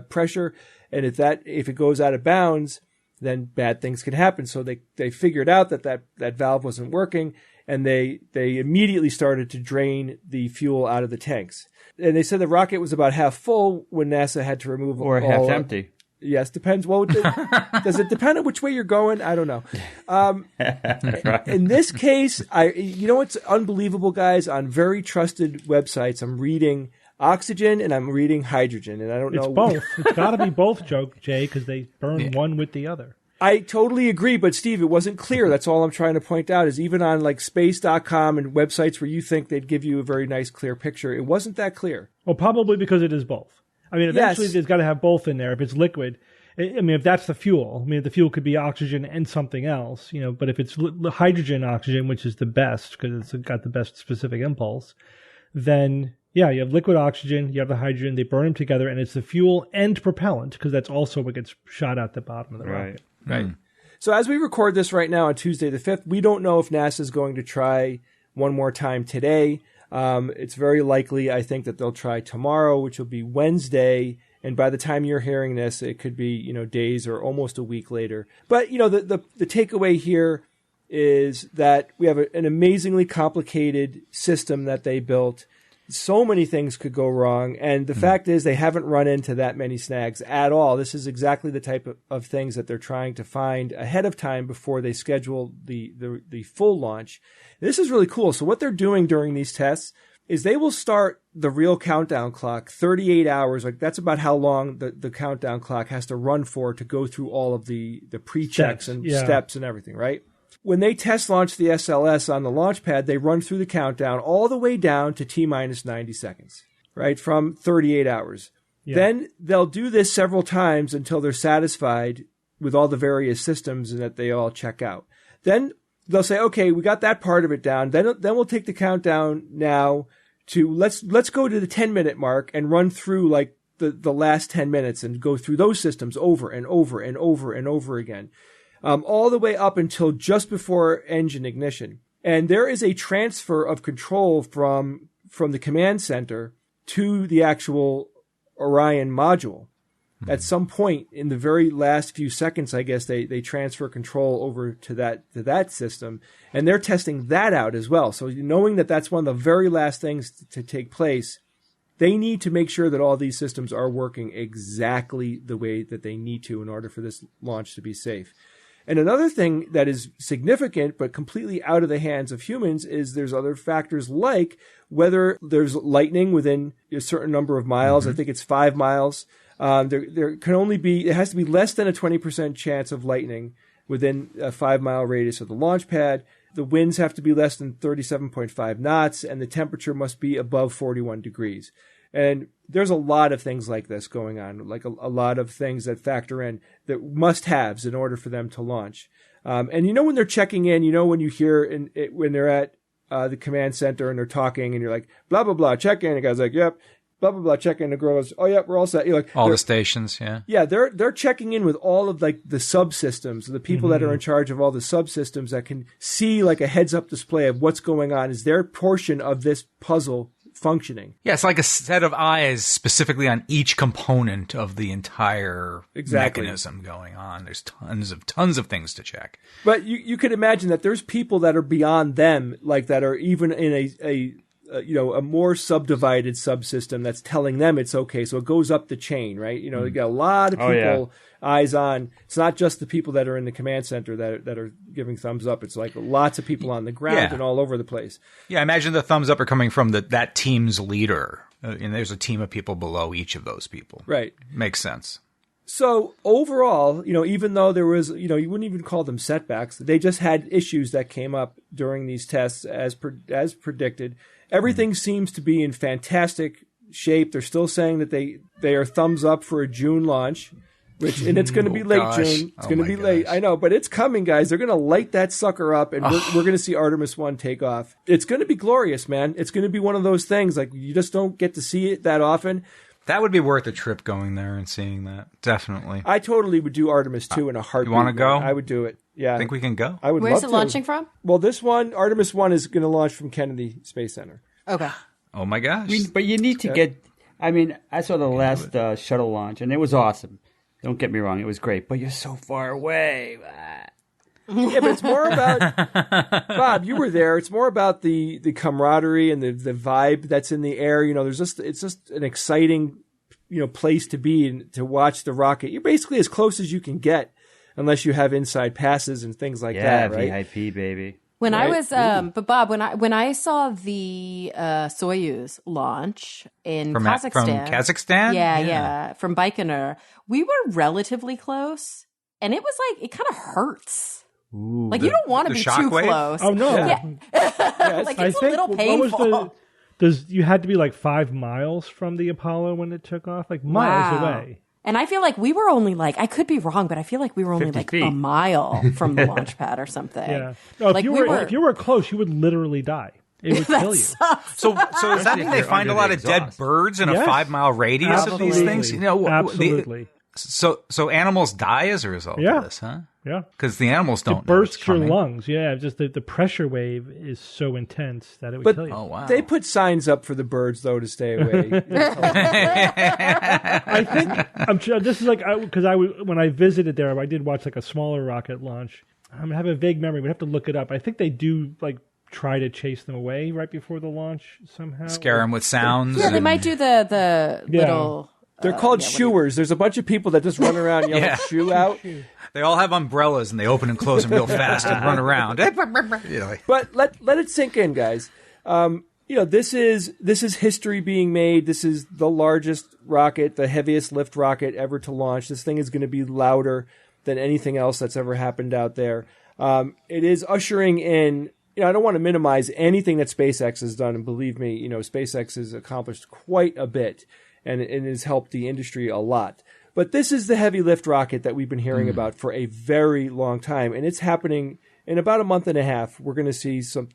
pressure. And if it goes out of bounds, then bad things can happen. So they figured out that valve wasn't working, and they immediately started to drain the fuel out of the tanks. And they said the rocket was about half full when NASA had to remove Or half empty. Yes, depends. Well, does it depend on which way you're going? I don't know. Right. In this case, what's unbelievable, guys? On very trusted websites, I'm reading oxygen and I'm reading hydrogen, and I don't know. It's both. It's got to be both, Jay, because they burn one with the other. I totally agree, but Steve, it wasn't clear. That's all I'm trying to point out is even on like space.com and websites where you think they'd give you a very nice, clear picture, it wasn't that clear. Well, probably because it is both. I mean, eventually Yes. there's got to have both in there if it's liquid. I mean, if that's the fuel, the fuel could be oxygen and something else, but if it's hydrogen oxygen, which is the best because it's got the best specific impulse, then yeah, you have liquid oxygen, you have the hydrogen, they burn them together, and it's the fuel and propellant because that's also what gets shot out the bottom of the rocket. Right. So as we record this right now on Tuesday the 5th, we don't know if NASA is going to try one more time today. It's very likely, I think, that they'll try tomorrow, which will be Wednesday. And by the time you're hearing this, it could be, days or almost a week later. But, the takeaway here is that we have an amazingly complicated system that they built. So many things could go wrong. And the fact is they haven't run into that many snags at all. This is exactly the type of things that they're trying to find ahead of time before they schedule the full launch. This is really cool. So what they're doing during these tests is they will start the real countdown clock 38 hours. Like that's about how long the countdown clock has to run for to go through all of the pre-checks and steps and everything, right? When they test launch the SLS on the launch pad, they run through the countdown all the way down to T-minus 90 seconds, right? From 38 hours. Yeah. Then they'll do this several times until they're satisfied with all the various systems and that they all check out. Then they'll say, okay, we got that part of it down. Then we'll take the countdown now to let's go to the 10-minute mark and run through like the last 10 minutes and go through those systems over and over and over and over again. All the way up until just before engine ignition. And there is a transfer of control from the command center to the actual Orion module. Mm-hmm. At some point in the very last few seconds, I guess, they transfer control over to that system. And they're testing that out as well. So knowing that that's one of the very last things to take place, they need to make sure that all these systems are working exactly the way that they need to in order for this launch to be safe. And another thing that is significant but completely out of the hands of humans is there's other factors like whether there's lightning within a certain number of miles. I think it's 5 miles. There can only be, it has to be less than a 20% chance of lightning within a 5-mile radius of the launch pad. The winds have to be less than 37.5 knots, and the temperature must be above 41 degrees. And there's a lot of things like this going on, like a lot of things that factor in that must-haves in order for them to launch. And you know when they're checking in, you know when you hear when they're at the command center and they're talking, and you're like, blah, blah, blah, check in. And the guy's like, yep. Blah, blah, blah, check in. The girl goes, oh, yeah, we're all set. You're like, all the stations, yeah. Yeah, they're checking in with all of like the subsystems, the people that are in charge of all the subsystems that can see like a heads-up display of what's going on. Is their portion of this puzzle functioning? Yeah, it's like a set of eyes specifically on each component of the entire mechanism going on. There's tons of things to check. But you could imagine that there's people that are beyond them, like that are even in a more subdivided subsystem that's telling them it's okay. So it goes up the chain, right? You know, you got a lot of people eyes on. It's not just the people that are in the command center that are giving thumbs up. It's like lots of people on the ground and all over the place. Yeah, imagine the thumbs up are coming from that team's leader. And there's a team of people below each of those people. Right. Makes sense. So overall, even though there was, you wouldn't even call them setbacks, they just had issues that came up during these tests as predicted. Everything seems to be in fantastic shape. They're still saying that they are thumbs up for a June launch, and it's going to be late June. It's going to be late. I know, but it's coming, guys. They're going to light that sucker up, and we're going to see Artemis 1 take off. It's going to be glorious, man. It's going to be one of those things like you just don't get to see it that often. That would be worth a trip going there and seeing that. Definitely. I totally would do Artemis 2 in a heartbeat. You want to go? I would do it. Yeah. Think we can go? I would Where's love it to. launching from? Well, this one, Artemis 1 is going to launch from Kennedy Space Center. Okay. Oh my gosh. But you need to get, I mean, I saw the last shuttle launch, and it was awesome. Don't get me wrong, it was great, but you're so far away. Yeah, but it's more about, Bob, you were there. It's more about the camaraderie and the vibe that's in the air. It's just an exciting, place to be and to watch the rocket. You're basically as close as you can get, unless you have inside passes and things like that, right? Yeah, VIP, baby. When I was, but Bob, when I saw the Soyuz launch in Kazakhstan, from Kazakhstan, from Baikonur, we were relatively close, and it was like it kind of hurts. Ooh, like you don't want to be too wave? close. Oh no! Yeah. Like it's a little painful. You had to be like 5 miles from the Apollo when it took off, like miles away. And I feel like we were only like, I could be wrong, but I feel like we were only like a mile from the launch pad or something. Yeah. No, if you were close, you would literally die. It would kill you. So does that mean they find a lot of dead birds in a 5-mile radius of these things? Absolutely. So animals die as a result of this, huh? Yeah. Because the animals don't it bursts your lungs. Yeah, just the pressure wave is so intense that it would kill you. Oh, wow. They put signs up for the birds, though, to stay away. I think I'm sure this is like because when I visited there, I did watch like a smaller rocket launch. I have a vague memory. We'd have to look it up. I think they do like try to chase them away right before the launch somehow. Scare them with sounds. Yeah, they might do the little. They're called shooers. There's a bunch of people that just run around yelling "shoo" out. They all have umbrellas and they open and close them real fast and run around. But let it sink in, guys. This is history being made. This is the largest rocket, the heaviest lift rocket ever to launch. This thing is going to be louder than anything else that's ever happened out there. It is ushering in. I don't want to minimize anything that SpaceX has done, and believe me, SpaceX has accomplished quite a bit. And it has helped the industry a lot. But this is the heavy lift rocket that we've been hearing about for a very long time. And it's happening in about a month and a half. We're going to see some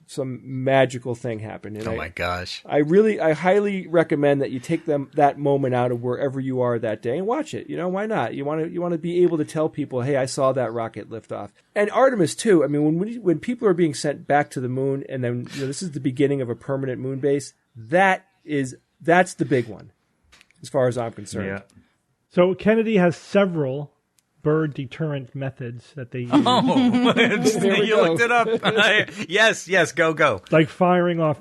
magical thing happen. And my gosh. I highly recommend that you take that moment out of wherever you are that day and watch it. Why not? You want to be able to tell people, hey, I saw that rocket lift off. And Artemis too. I mean, when people are being sent back to the moon and then this is the beginning of a permanent moon base, that's the big one. As far as I'm concerned. Yeah. So Kennedy has several bird deterrent methods that they use. Oh, you looked it up. Yes, go. Like firing off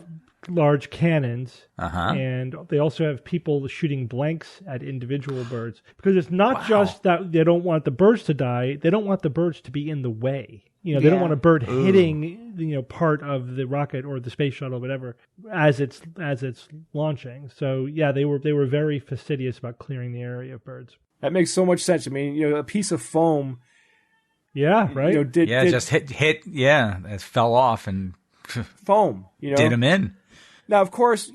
large cannons, Uh-huh. and they also have people shooting blanks at individual birds, because it's not just that they don't want the birds to die; they don't want the birds to be in the way. They don't want a bird hitting part of the rocket or the space shuttle, whatever, as it's launching. So yeah, they were very fastidious about clearing the area of birds. That makes so much sense. I mean, a piece of foam. Yeah, right. Just hit. Yeah, it fell off and foam. Did him in. Now, of course,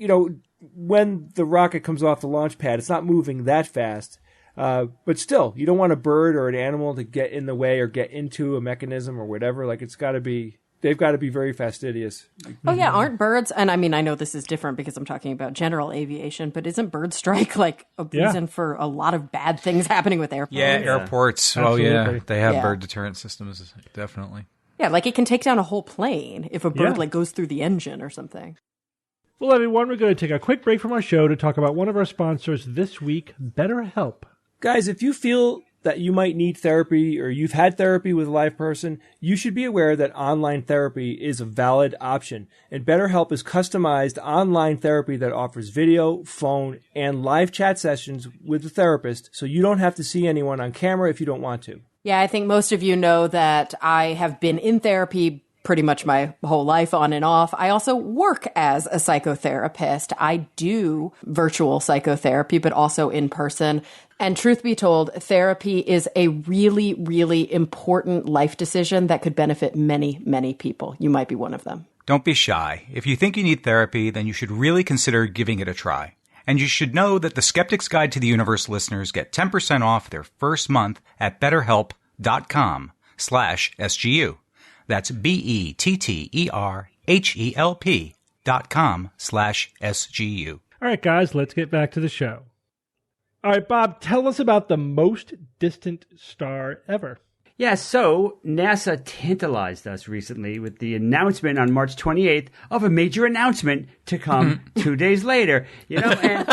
when the rocket comes off the launch pad, it's not moving that fast. But still, you don't want a bird or an animal to get in the way or get into a mechanism or whatever. Like, they've got to be very fastidious. Oh, yeah. Aren't birds, and I mean, I know this is different because I'm talking about general aviation, but isn't bird strike like a reason for a lot of bad things happening with airplanes? Yeah, airports. Absolutely. Oh, yeah. They have bird deterrent systems, definitely. Yeah, like it can take down a whole plane if a bird goes through the engine or something. Well, everyone, we're going to take a quick break from our show to talk about one of our sponsors this week, BetterHelp. Guys, if you feel that you might need therapy or you've had therapy with a live person, you should be aware that online therapy is a valid option. And BetterHelp is customized online therapy that offers video, phone, and live chat sessions with the therapist, so you don't have to see anyone on camera if you don't want to. Yeah, I think most of you know that I have been in therapy pretty much my whole life on and off. I also work as a psychotherapist. I do virtual psychotherapy, but also in person. And truth be told, therapy is a really, really important life decision that could benefit many, many people. You might be one of them. Don't be shy. If you think you need therapy, then you should really consider giving it a try. And you should know that the Skeptics Guide to the Universe listeners get 10% off their first month at BetterHelp.com/SGU. That's BetterHelp.com/SGU. All right, guys, let's get back to the show. All right, Bob, tell us about the most distant star ever. Yeah, so NASA tantalized us recently with the announcement on March 28th of a major announcement to come 2 days later. And they're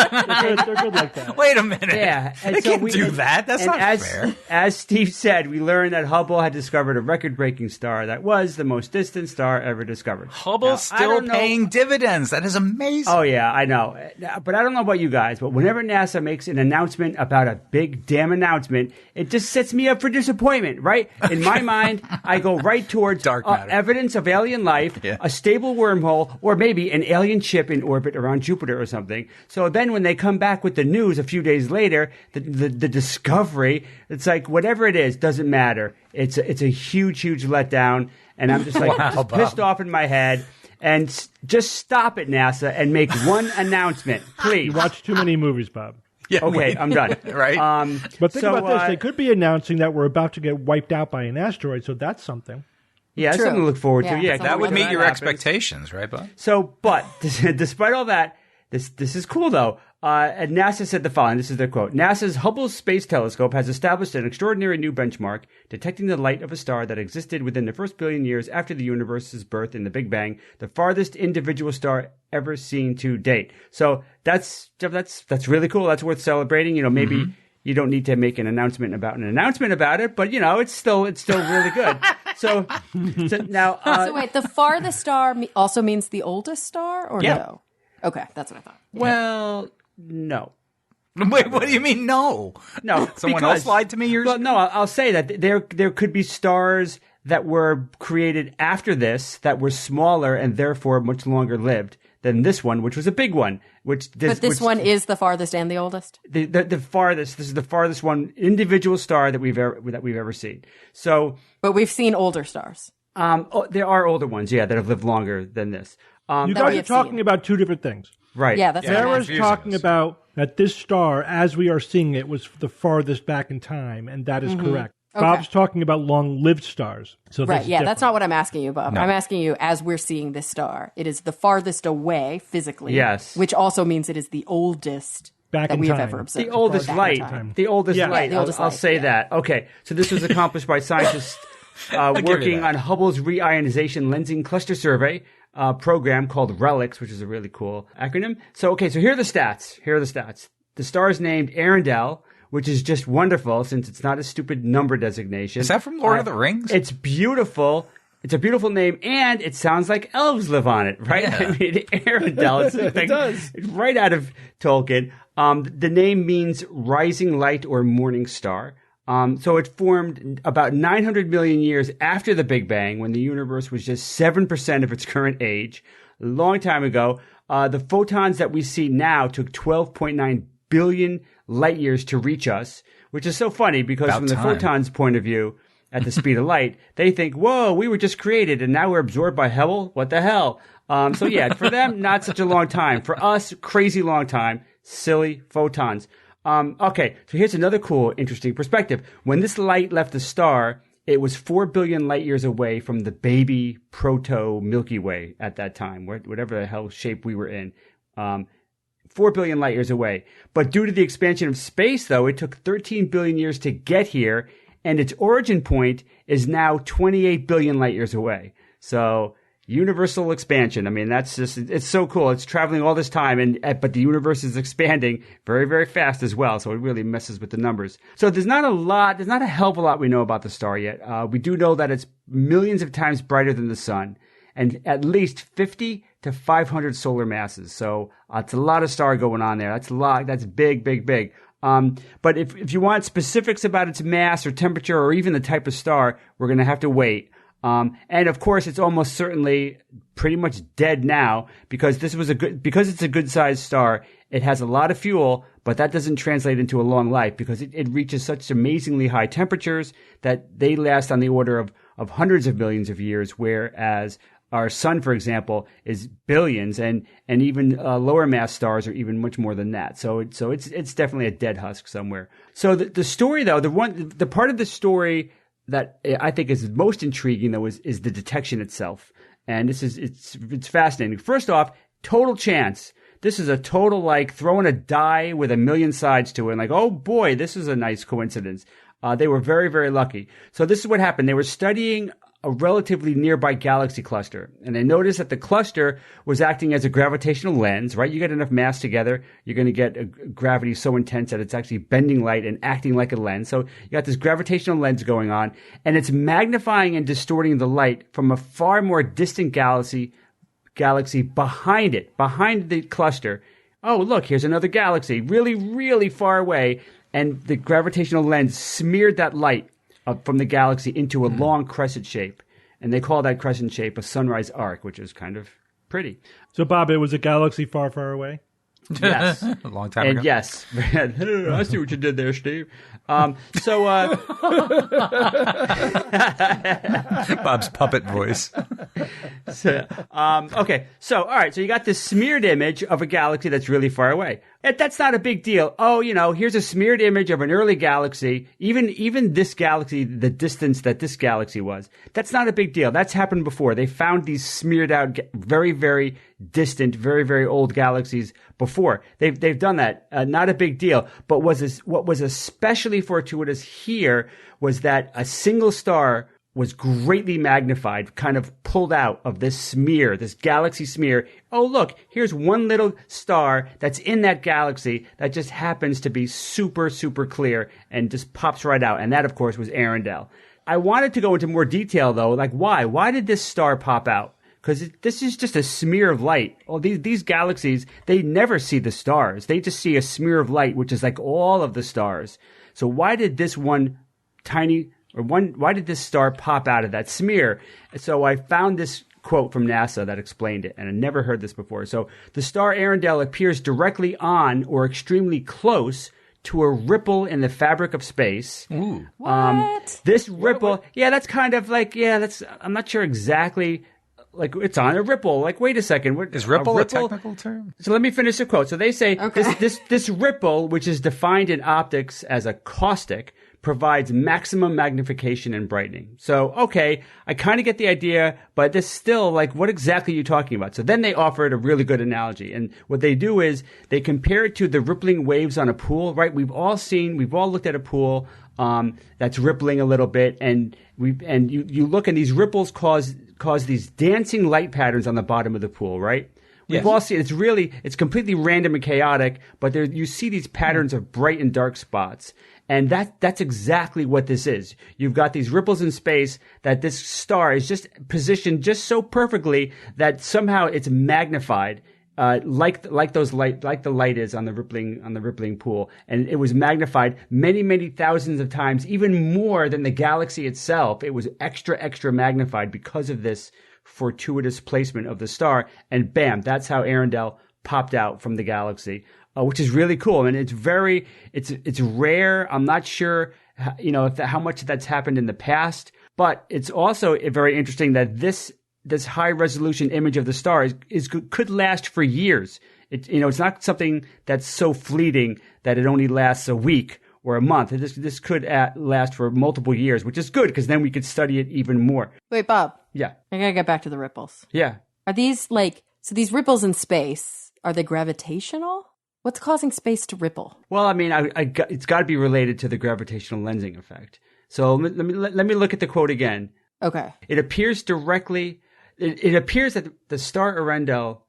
good like that. Wait a minute. Yeah. They can't do that. That's not fair. As Steve said, we learned that Hubble had discovered a record-breaking star that was the most distant star ever discovered. Hubble's still paying dividends. That is amazing. Oh, yeah, I know. But I don't know about you guys, but whenever NASA makes an announcement about a big damn announcement, it just sets me up for disappointment, right? In my mind, I go right towards dark matter. Evidence of alien life, a stable wormhole, or maybe an alien ship in orbit around Jupiter or something. So then when they come back with the news a few days later, the discovery, it's like whatever it is, doesn't matter. It's a huge, huge letdown. And I'm just like just pissed off in my head. And just stop it, NASA, and make one announcement, please. You watch too many movies, Bob. Yeah, okay, I'm done. Right? But think about this. They could be announcing that we're about to get wiped out by an asteroid, so that's something. Yeah, that's something to look forward to. Yeah, that would meet your expectations, right, Bob? So, but despite all that, this is cool, though. And NASA said the following. This is their quote. NASA's Hubble Space Telescope has established an extraordinary new benchmark, detecting the light of a star that existed within the first billion years after the universe's birth in the Big Bang, the farthest individual star ever seen to date. So that's really cool. That's worth celebrating. Maybe you don't need to make an announcement about it, but it's still really good. So now, so wait, the farthest star also means the oldest star, or no? Okay, that's what I thought. Well, no. Wait, what do you mean no? No, someone else lied to me years. Well, no, I'll say that there could be stars that were created after this that were smaller and therefore much longer lived than this one, which was a big one. But this one is the farthest and the oldest. The farthest. This is the farthest one individual star that we've ever seen. So, but we've seen older stars. There are older ones, that have lived longer than this. You guys are talking about two different things. Right. Yeah, that's Sarah's talking about that this star, as we are seeing it, was the farthest back in time, and that is correct. Okay. Bob's talking about long-lived stars. So right, that's not what I'm asking you, Bob. No. I'm asking you, as we're seeing this star, it is the farthest away physically. Yes. Which also means it is the oldest that we have ever observed. The oldest light. The oldest light. I'll say that. Okay, so this was accomplished by scientists working on Hubble's reionization lensing cluster survey program called RELIX, which is a really cool acronym. So here are the stats. The star is named Arundel, which is just wonderful since it's not a stupid number designation. Is that from Lord of the Rings? It's beautiful. It's a beautiful name, and it sounds like elves live on it, right? Yeah. I mean, Arendelle, It does. It's right out of Tolkien. The name means rising light or morning star. So it formed about 900 million years after the Big Bang, when the universe was just 7% of its current age. A long time ago. The photons that we see now took 12.9 billion light years to reach us, which is so funny because About from the time. photons' point of view, at the speed of light, they think, whoa, we were just created and now we're absorbed by Hubble? What the hell? So yeah, for them, not such a long time. For us, crazy long time. Silly photons. Okay, so here's another cool, interesting perspective. When this light left the star, it was 4 billion light years away from the baby proto-Milky Way at that time, whatever the hell shape we were in. 4 billion light years away. But due to the expansion of space, though, it took 13 billion years to get here, and its origin point is now 28 billion light years away. So, universal expansion. I mean, that's just, it's so cool. It's traveling all this time, but the universe is expanding very, very fast as well. So it really messes with the numbers. So there's not a hell of a lot we know about the star yet. We do know that it's millions of times brighter than the sun and at least 50 to 500 solar masses. So it's a lot of star going on there. That's a lot. That's big, big, big. But if you want specifics about its mass or temperature or even the type of star, we're going to have to wait. And of course, it's almost certainly pretty much dead now because it's a good sized star. It has a lot of fuel, but that doesn't translate into a long life because it reaches such amazingly high temperatures that they last on the order of hundreds of millions of years, whereas our sun, for example, is billions, and even lower mass stars are even much more than that. So it's definitely a dead husk somewhere. So the story, though, the part of the story that I think is most intriguing, though, is the detection itself. And it's fascinating. First off, total chance. This is a total, like, throwing a die with a million sides to it. And like, oh boy, this is a nice coincidence. They were very, very lucky. So this is what happened. They were studying a relatively nearby galaxy cluster. And they noticed that the cluster was acting as a gravitational lens, right? You get enough mass together, you're going to get a gravity so intense that it's actually bending light and acting like a lens. So you got this gravitational lens going on, and it's magnifying and distorting the light from a far more distant galaxy behind it, behind the cluster. Oh, look, here's another galaxy, really, really far away. And the gravitational lens smeared that light from the galaxy into a long crescent shape. And they call that crescent shape a sunrise arc, which is kind of pretty. So, Bob, it was a galaxy far, far away. Yes. A long time And ago. yes. I see what you did there, Steve. Bob's puppet voice. Okay. So, all right. So you got this smeared image of a galaxy that's really far away. That's not a big deal. Oh, here's a smeared image of an early galaxy. Even this galaxy, the distance that this galaxy was, that's not a big deal. That's happened before. They found these smeared out, very, very distant, very, very old galaxies before. They've done that. Not a big deal. But what was especially fortuitous here was that a single star was greatly magnified, kind of pulled out of this smear, this galaxy smear. Oh, look, here's one little star that's in that galaxy that just happens to be super, super clear and just pops right out. And that, of course, was Arendelle. I wanted to go into more detail, though, like why? Why did this star pop out? Because this is just a smear of light. Well, these galaxies, they never see the stars. They just see a smear of light, which is like all of the stars. So why did this why did this star pop out of that smear? So I found this quote from NASA that explained it, and I never heard this before. So the star Arendelle appears directly on or extremely close to a ripple in the fabric of space. Ooh. What? This ripple, that's kind of like, I'm not sure exactly. Like, it's on a ripple. Like, wait a second. Is ripple a technical term? So let me finish the quote. So they say Okay. this ripple, which is defined in optics as a caustic, provides maximum magnification and brightening. So, okay, I kind of get the idea, but this still, like, what exactly are you talking about? So then they offered a really good analogy. And what they do is they compare it to the rippling waves on a pool, right? We've all looked at a pool that's rippling a little bit, and you look, and these ripples cause these dancing light patterns on the bottom of the pool, right? We've all seen it's completely random and chaotic, but you see these patterns of bright and dark spots. And that's exactly what this is. You've got these ripples in space that this star is just positioned just so perfectly that somehow it's magnified, like the light is on the rippling pool. And it was magnified many, many thousands of times, even more than the galaxy itself. It was extra magnified because of this fortuitous placement of the star. And bam, that's how Arendelle popped out from the galaxy. Which is really cool. And it's rare. I'm not sure, how much that's happened in the past, but it's also very interesting that this high resolution image of the star could last for years. It's not something that's so fleeting that it only lasts a week or a month. This could last for multiple years, which is good because then we could study it even more. Wait, Bob. Yeah. I gotta get back to the ripples. Yeah. Are these so these ripples in space, are they gravitational? What's causing space to ripple? Well, I mean, it's got to be related to the gravitational lensing effect. So let me look at the quote again. Okay. It appears directly. It appears that the star Arendelle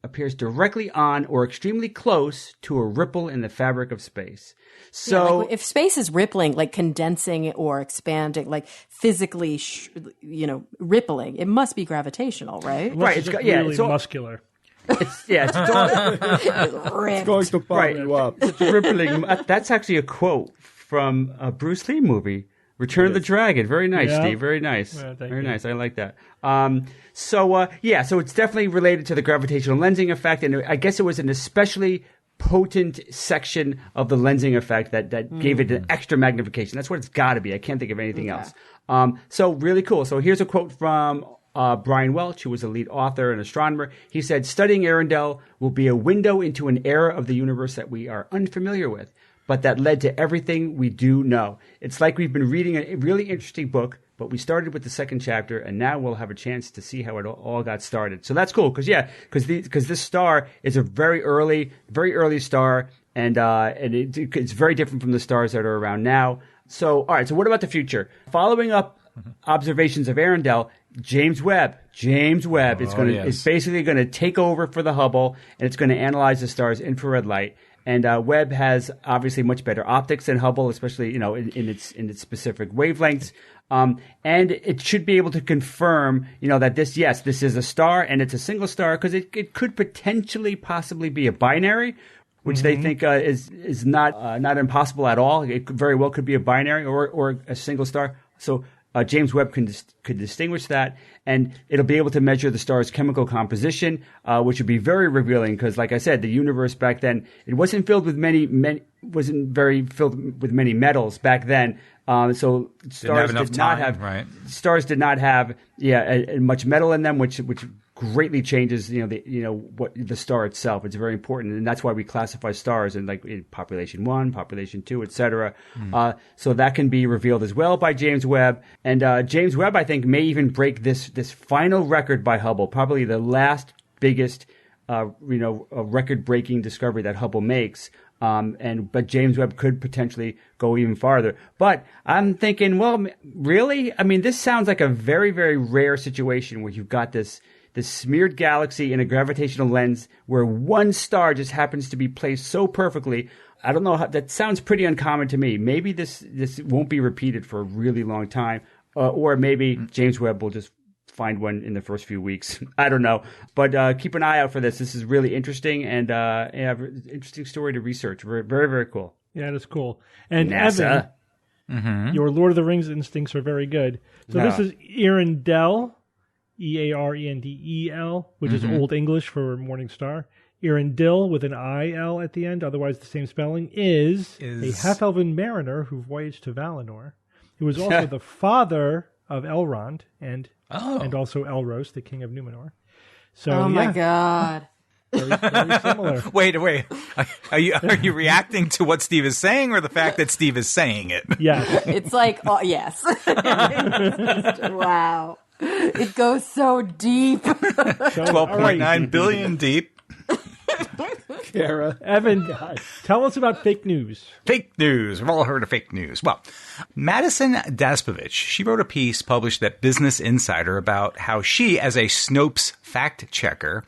appears directly on or extremely close to a ripple in the fabric of space. So if space is rippling, like condensing or expanding, like physically, rippling, it must be gravitational, right? Right. It's muscular. It's going to pump you up. It's rippling. That's actually a quote from a Bruce Lee movie, Return of the Dragon. Very nice, Steve. Very nice. Very nice. I like that. So it's definitely related to the gravitational lensing effect, and I guess it was an especially potent section of the lensing effect that gave it an extra magnification. That's what it's got to be. I can't think of anything else. So really cool. So here's a quote from Brian Welch, who was a lead author and astronomer. He said, "Studying Arendelle will be a window into an era of the universe that we are unfamiliar with, but that led to everything we do know. It's like we've been reading a really interesting book, but we started with the second chapter, and now we'll have a chance to see how it all got started." So that's cool, because this star is a very early star, and it's very different from the stars that are around now. So, all right, so what about the future? Following up observations of Arendelle, James Webb is basically going to take over for the Hubble, and it's going to analyze the star's infrared light. And Webb has obviously much better optics than Hubble, especially in its specific wavelengths. And it should be able to confirm that this is a star, and it's a single star, because it could possibly be a binary, which they think is not impossible at all. It very well could be a binary or a single star. So James Webb could distinguish that, and it'll be able to measure the star's chemical composition, which would be very revealing because, like I said, the universe back then, it wasn't filled with many metals back then. So stars did not have much metal in them, which greatly changes what the star itself. It's very important, and that's why we classify stars in population 1, population 2, etc. So that can be revealed as well by James Webb, and James Webb, I think, may even break this final record by Hubble, probably the last biggest record-breaking discovery that Hubble makes. But James Webb could potentially go even farther. But I'm thinking, well, really? I mean, this sounds like a very, very rare situation where you've got this smeared galaxy in a gravitational lens where one star just happens to be placed so perfectly. I don't know. That sounds pretty uncommon to me. Maybe this won't be repeated for a really long time, or maybe James Webb will just find one in the first few weeks. I don't know. But keep an eye out for this. This is really interesting and interesting story to research. Very, very cool. Yeah, that's cool. And NASA. Evan, your Lord of the Rings instincts are very good. So this is Arendelle, Earendel, which is Old English for morning star. Arendelle with an I-L at the end, otherwise the same spelling, is a half-elven mariner who voyaged to Valinor. He was also the father of Elrond and also Elros, the king of Numenor. So, my God. Very, very similar. Wait. Are you reacting to what Steve is saying or the fact that Steve is saying it? Yes. It's like, yes. Wow. It goes so deep. 12.9 billion deep. Kara. Evan, tell us about fake news. Fake news. We've all heard of fake news. Well, Madison Daspovich, she wrote a piece published at Business Insider about how she, as a Snopes fact checker,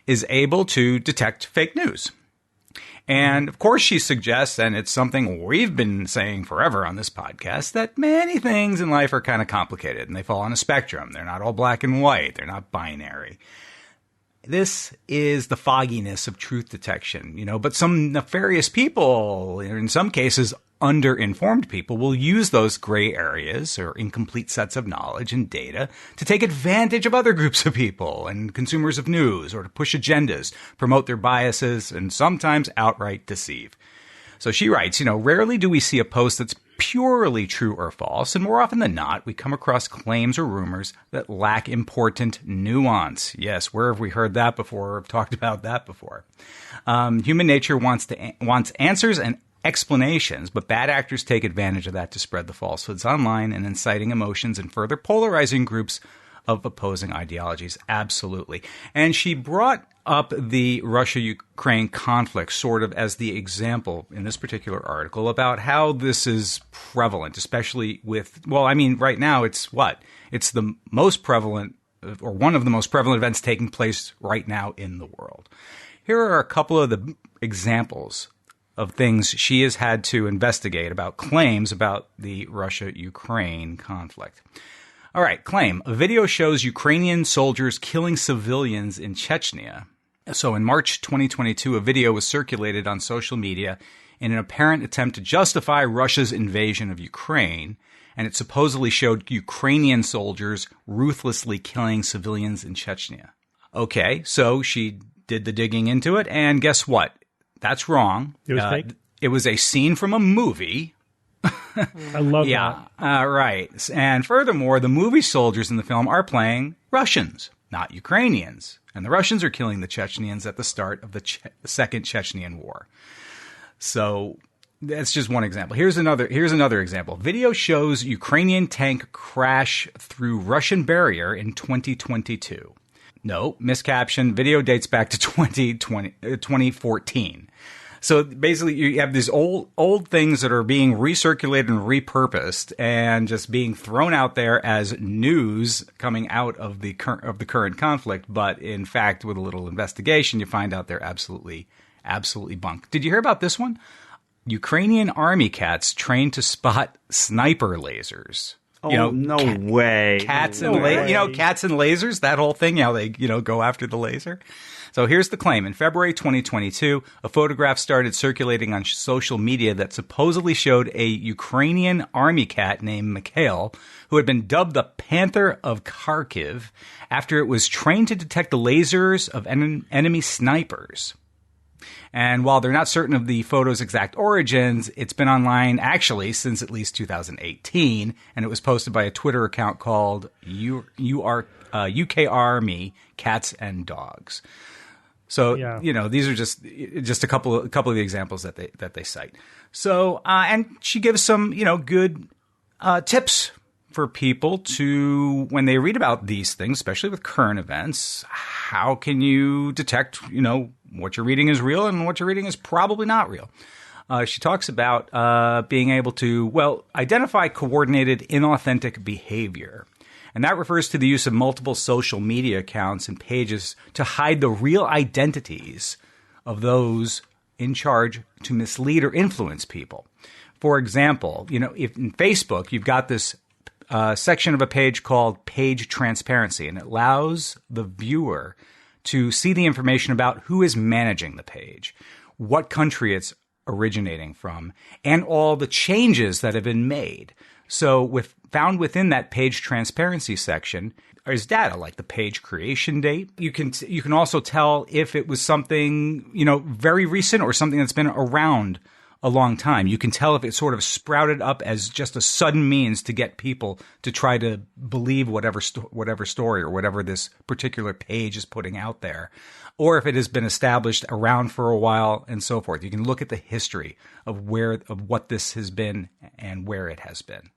is able to detect fake news. And of course she suggests, and it's something we've been saying forever on this podcast, that many things in life are kind of complicated and they fall on a spectrum. They're not all black and white. They're not binary. This is the fogginess of truth detection, but some nefarious people, in some cases underinformed people, will use those gray areas or incomplete sets of knowledge and data to take advantage of other groups of people and consumers of news, or to push agendas, promote their biases, and sometimes outright deceive. So she writes, rarely do we see a post that's purely true or false, and more often than not, we come across claims or rumors that lack important nuance. Yes, where have we heard that before or have talked about that before? Human nature wants answers and explanations, but bad actors take advantage of that to spread the falsehoods online and inciting emotions and further polarizing groups of opposing ideologies. Absolutely. And she brought up the Russia-Ukraine conflict sort of as the example in this particular article about how this is prevalent, especially right now it's what? It's the most prevalent, or one of the most prevalent events taking place right now in the world. Here are a couple of the examples of things she has had to investigate about claims about the Russia-Ukraine conflict. All right, claim. A video shows Ukrainian soldiers killing civilians in Chechnya. So in March 2022, a video was circulated on social media in an apparent attempt to justify Russia's invasion of Ukraine, and it supposedly showed Ukrainian soldiers ruthlessly killing civilians in Chechnya. Okay, so she did the digging into it, and guess what? That's wrong. It was fake? It was a scene from a movie. I love that. Right. And furthermore, the movie soldiers in the film are playing Russians, not Ukrainians. And the Russians are killing the Chechnyans at the start of the Second Chechnyan War. So that's just one example. Here's another example. Video shows Ukrainian tank crash through Russian barrier in 2022. No, miscaption. Video dates back to 2014. So basically, you have these old things that are being recirculated and repurposed, and just being thrown out there as news coming out of the current conflict. But in fact, with a little investigation, you find out they're absolutely bunk. Did you hear about this one? Ukrainian army cats trained to spot sniper lasers. Oh, no way. Cats and lasers, that whole thing, how they, go after the laser. So here's the claim. In February 2022, a photograph started circulating on social media that supposedly showed a Ukrainian army cat named Mikhail, who had been dubbed the Panther of Kharkiv after it was trained to detect the lasers of enemy snipers. And while they're not certain of the photo's exact origins, it's been online actually since at least 2018, and it was posted by a Twitter account called UK Army Cats and Dogs. So these are just a couple of the examples that they cite. So and she gives some good tips for people to, when they read about these things, especially with current events, how can you detect what you're reading is real and what you're reading is probably not real. She talks about being able to, identify coordinated inauthentic behavior. And that refers to the use of multiple social media accounts and pages to hide the real identities of those in charge to mislead or influence people. For example, if in Facebook you've got this section of a page called Page Transparency, and it allows the viewer to see the information about who is managing the page, what country it's originating from, and all the changes that have been made. So found within that page transparency section is data like the page creation date. You can also tell if it was something, very recent or something that's been around a long time. You can tell if it sort of sprouted up as just a sudden means to get people to try to believe whatever story or whatever this particular page is putting out there, or if it has been established around for a while and so forth. You can look at the history of what this has been and where it has been.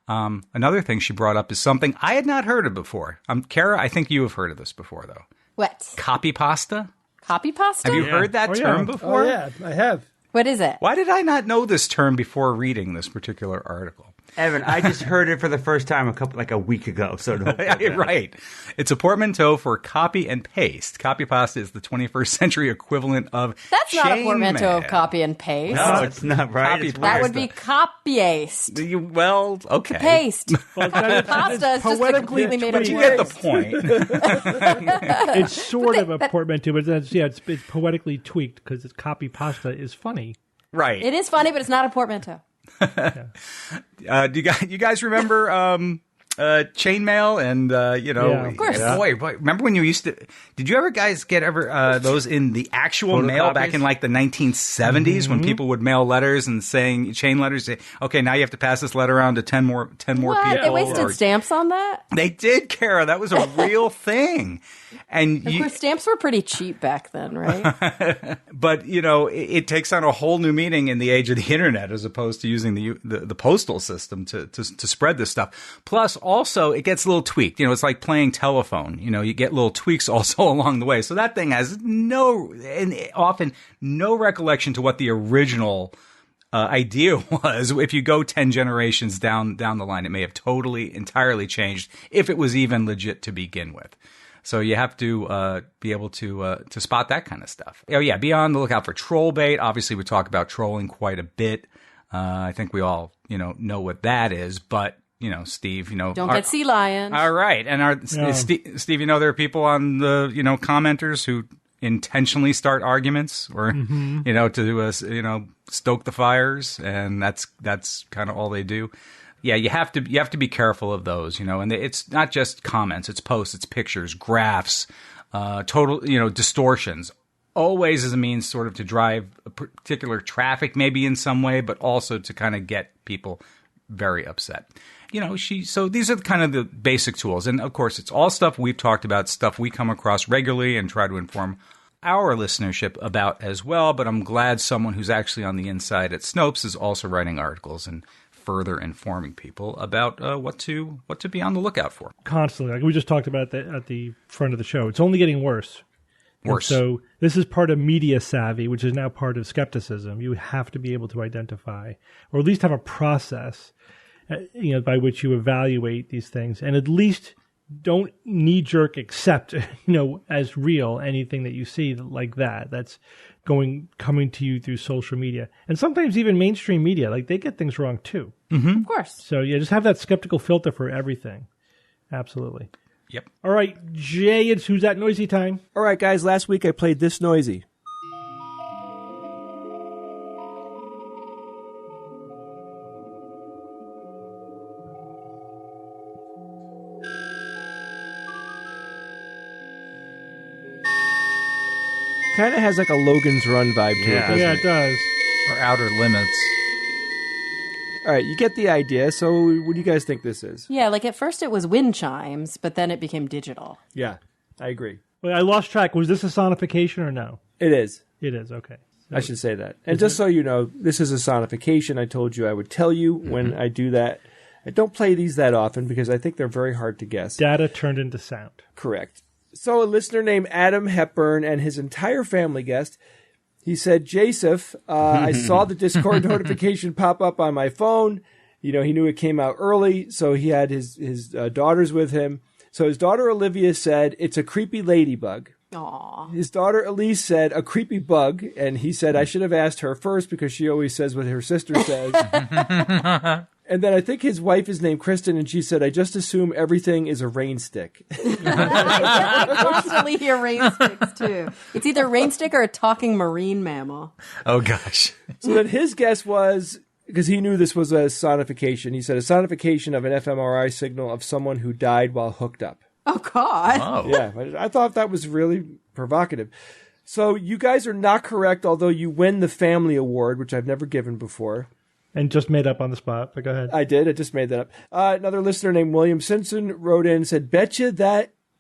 Another thing she brought up is something I had not heard of before. Kara, I think you have heard of this before, though. What? Copy pasta? Copy pasta? Have you heard that term before? Oh, yeah, I have. What is it? Why did I not know this term before reading this particular article? Evan, I just heard it for the first time a week ago. So don't Right. It's a portmanteau for copy and paste. Copy pasta is the 21st century equivalent of That's not a chain portmanteau mail. of copy and paste. No, it's not right. Copy It's That weird. would be copyaste. Well, okay. Paste. Well, that Pasta is just a completely made up But you word. get the point. it's sort of a portmanteau, but it's poetically tweaked because it's copy pasta is funny. Right. It is funny, but it's not a portmanteau. Do you guys remember chainmail and Yeah. Of course. Boy, remember when you used to? Did you ever guys get those in the actual mail back in like the 1970s when people would mail letters and saying chain letters? Say, okay, now you have to pass this letter around to 10 more What? people. They wasted or- stamps on that? They did, Kara. That was a real thing. And Of course, stamps were pretty cheap back then, right? but it takes on a whole new meaning in the age of the internet as opposed to using the postal system to spread this stuff. Plus, also, it gets a little tweaked. It's like playing telephone. You get little tweaks also along the way. So that thing has often no recollection to what the original idea was. If you go 10 generations down the line, it may have entirely changed if it was even legit to begin with. So you have to be able to spot that kind of stuff. Oh yeah, be on the lookout for troll bait. Obviously, we talk about trolling quite a bit. I think we all know what that is. But Steve, Don't get sea lions. All right, and Steve, there are people on the commenters who intentionally start arguments or to stoke the fires, and that's kind of all they do. Yeah, you have to be careful of those, and it's not just comments, it's posts, it's pictures, graphs, total, distortions, always as a means sort of to drive a particular traffic maybe in some way, but also to kind of get people very upset. So these are kind of the basic tools. And of course, it's all stuff we've talked about, stuff we come across regularly and try to inform our listenership about as well. But I'm glad someone who's actually on the inside at Snopes is also writing articles and further informing people about what to be on the lookout for. Constantly. Like we just talked about that at the front of the show. It's only getting worse. Worse. And so this is part of media savvy, which is now part of skepticism. You have to be able to identify, or at least have a process, by which you evaluate these things, and at least don't knee-jerk accept, as real anything that you see like that. That's coming to you through social media, and sometimes even mainstream media. Like they get things wrong too. Mm-hmm. Of course. So yeah, just have that skeptical filter for everything. Absolutely. Yep. All right, Jay, it's Who's That Noisy time. All right, guys, last week I played This Noisy. Kind of has like a Logan's Run vibe to it, doesn't Yeah, it? it does. Or Outer Limits. All right, you get the idea. So what do you guys think this is? Yeah, like at first it was wind chimes, but then it became digital. Yeah, I agree. Well, I lost track. Was this a sonification or no? It is. It is, okay. I should say that. And just so you know, this is a sonification. I told you I would tell you when I do that. I don't play these that often because I think they're very hard to guess. Data turned into sound. Correct. So a listener named Adam Hepburn and his entire family guessed. He said, Joseph, I saw the Discord notification pop up on my phone. He knew it came out early, so he had his daughters with him. So his daughter Olivia said, it's a creepy ladybug. Aww. His daughter Elise said, a creepy bug. And he said, I should have asked her first because she always says what her sister says. And then I think his wife is named Kristen, and she said, I just assume everything is a rain stick. I constantly hear rain sticks, too. It's either rain stick or a talking marine mammal. Oh, gosh. So then his guess was, because he knew this was a sonification, he said a sonification of an fMRI signal of someone who died while hooked up. Oh, God. Oh. Yeah, I thought that was really provocative. So you guys are not correct, although you win the family award, which I've never given before. And just made up on the spot, but go ahead. I did. I just made that up. Another listener named William Simpson wrote in and said, betcha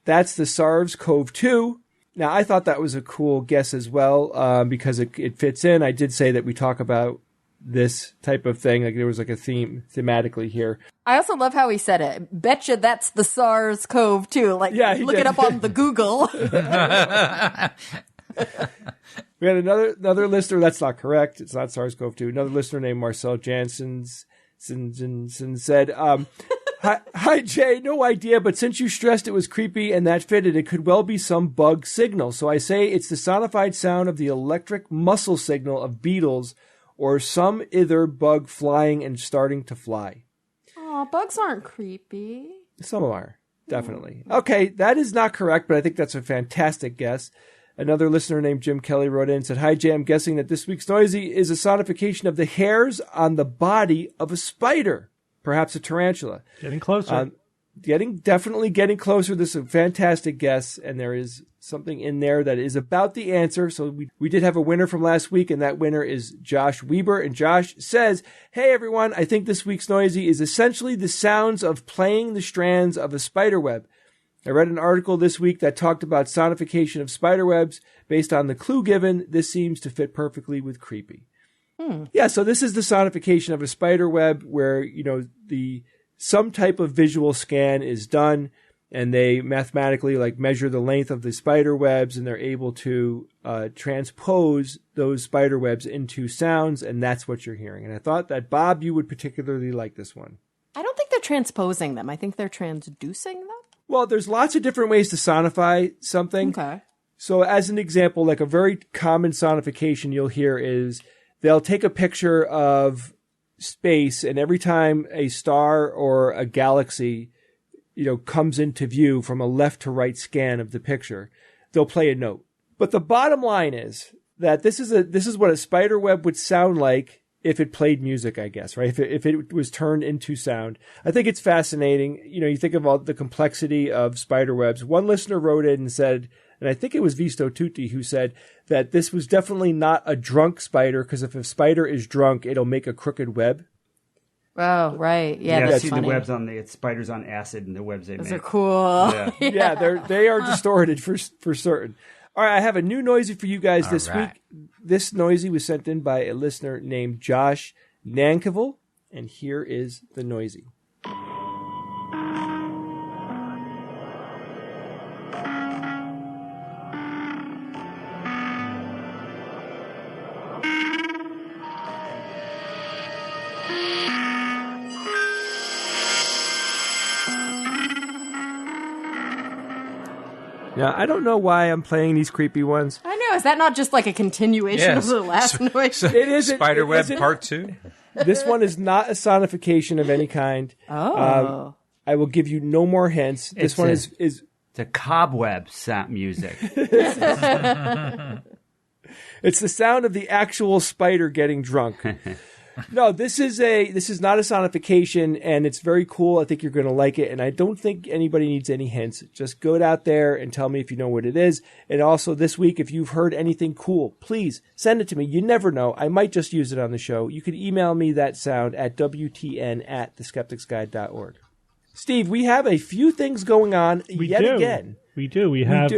that's the SARS-CoV-2. Now, I thought that was a cool guess as well because it fits in. I did say that we talk about this type of thing. Like there was like a theme thematically here. I also love how he said it. Betcha that's the SARS-CoV-2. Like, Yeah, he look did. it up on the Google. We had another listener. That's not correct. It's not SARS-CoV-2. Another listener named Marcel Janssens said, Hi, Jay. No idea, but since you stressed it was creepy and that fitted, it could well be some bug signal. So I say it's the sonified sound of the electric muscle signal of beetles or some other bug flying and starting to fly. Aw, bugs aren't creepy. Some are, definitely. Okay, that is not correct, but I think that's a fantastic guess. Another listener named Jim Kelly wrote in and said, Hi, Jay, I'm guessing that this week's noisy is a sonification of the hairs on the body of a spider. Perhaps a tarantula. Getting closer. Definitely getting closer. This is a fantastic guess, and there is something in there that is about the answer. So we did have a winner from last week, and that winner is Josh Weber. And Josh says, Hey, everyone, I think this week's noisy is essentially the sounds of playing the strands of a spider web. I read an article this week that talked about sonification of spider webs. Based on the clue given, this seems to fit perfectly with creepy. Yeah, so this is the sonification of a spider web where, some type of visual scan is done and they mathematically measure the length of the spider webs and they're able to transpose those spider webs into sounds, and that's what you're hearing. And I thought that, Bob, you would particularly like this one. I don't think they're transposing them. I think they're transducing them. Well, there's lots of different ways to sonify something. Okay. So as an example, a very common sonification you'll hear is they'll take a picture of space, and every time a star or a galaxy, comes into view from a left to right scan of the picture, they'll play a note. But the bottom line is that this is what a spider web would sound like if it played music, I guess, right? If it was turned into sound. I think it's fascinating. You think of all the complexity of spider webs. One listener wrote in and said, and I think it was Visto Tutti who said that this was definitely not a drunk spider, because if a spider is drunk, it'll make a crooked web. Oh, right. Yeah, I that's see funny. the webs on it's spiders on acid and the webs they Those make. are cool. Yeah. They are distorted for certain. All right, I have a new noisy for you guys this week. This noisy was sent in by a listener named Josh Nankivel, and here is the noisy. Now, I don't know why I'm playing these creepy ones. I know. Is that not just like a continuation of the last noise? It is Spiderweb Part Two. This one is not a sonification of any kind. Oh. I will give you no more hints. This one is It's a cobweb sound music. It's the sound of the actual spider getting drunk. No, this is not a sonification, and it's very cool. I think you're going to like it, and I don't think anybody needs any hints. Just go out there and tell me if you know what it is. And also this week, if you've heard anything cool, please send it to me. You never know. I might just use it on the show. You can email me that sound at wtn@theskepticsguide.org. Steve, we have a few things going on again. We do. We have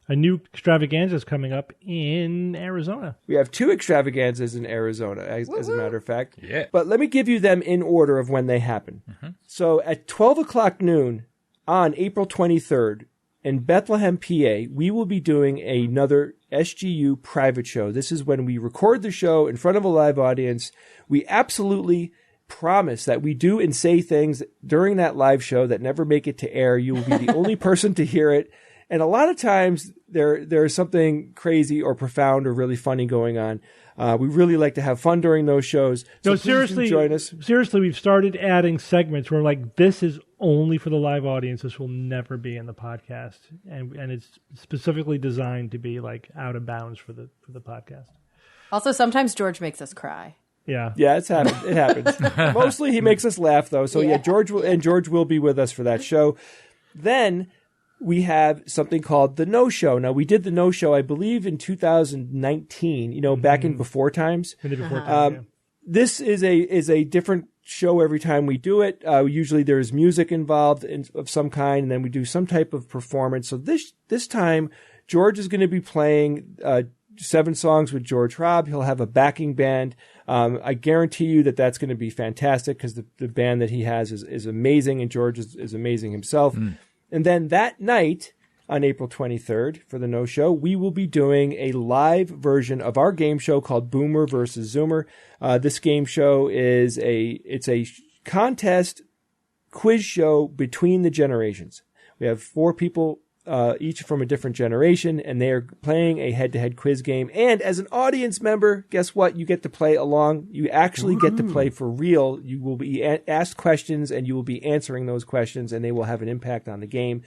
a new extravaganza is coming up in Arizona. We have 2 extravaganzas in Arizona, as a matter of fact. Yeah. But let me give you them in order of when they happen. Mm-hmm. So at 12 o'clock noon on April 23rd in Bethlehem, PA, we will be doing another SGU private show. This is when we record the show in front of a live audience. We absolutely promise that we do and say things during that live show that never make it to air. You will be the only person to hear it. And a lot of times there's something crazy or profound or really funny going on. We really like to have fun during those shows. So no, seriously, join us. Seriously, we've started adding segments where this is only for the live audience. This will never be in the podcast, and it's specifically designed to be out of bounds for the podcast. Also, sometimes George makes us cry. Yeah, it's happened. It happens. Mostly he makes us laugh though. So George will be with us for that show. Then we have something called the No Show. Now, we did the No Show, I believe, in 2019, back in before times. This is a different show every time we do it. Usually there's music involved of some kind, and then we do some type of performance. So this time, George is going to be playing 7 songs with George Robb. He'll have a backing band. I guarantee you that's going to be fantastic because the band that he has is amazing, and George is amazing himself. And then that night, on April 23rd, for the No Show, we will be doing a live version of our game show called Boomer versus Zoomer. This game show is a contest quiz show between the generations. We have 4 people, each from a different generation, and they are playing a head-to-head quiz game. And as an audience member, guess what? You get to play along. You actually get to play for real. You will be asked questions, and you will be answering those questions, and they will have an impact on the game.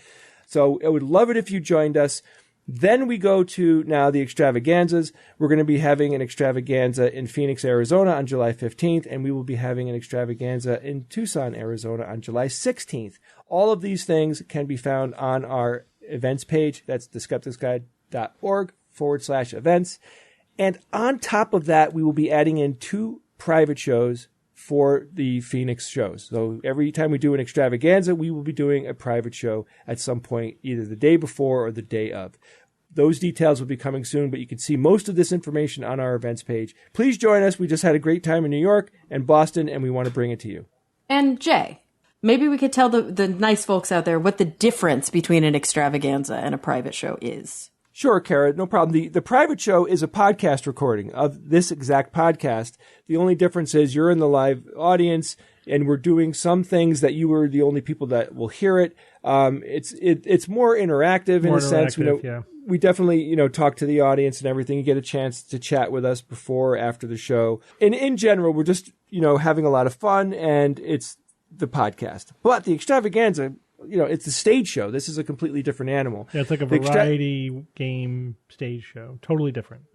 So I would love it if you joined us. Then we go to now the extravaganzas. We're going to be having an extravaganza in Phoenix, Arizona on July 15th, and we will be having an extravaganza in Tucson, Arizona on July 16th. All of these things can be found on our events page. That's theskepticsguide.org/events. And on top of that, we will be adding in 2 private shows for the Phoenix shows. So every time we do an extravaganza, we will be doing a private show at some point, either the day before or the day of. Those details will be coming soon, but you can see most of this information on our events page. Please join us. We just had a great time in New York and Boston, and we want to bring it to you. And Jay, maybe we could tell the nice folks out there what the difference between an extravaganza and a private show is. Sure, Kara, no problem. The private show is a podcast recording of this exact podcast. The only difference is you're in the live audience, and we're doing some things that you are the only people that will hear it. It's more interactive in a sense. We definitely, talk to the audience and everything. You get a chance to chat with us before or after the show. And in general, we're just, having a lot of fun, and it's the podcast. But the extravaganza, it's a stage show. This is a completely different animal. Yeah, it's like a variety game stage show. Totally different.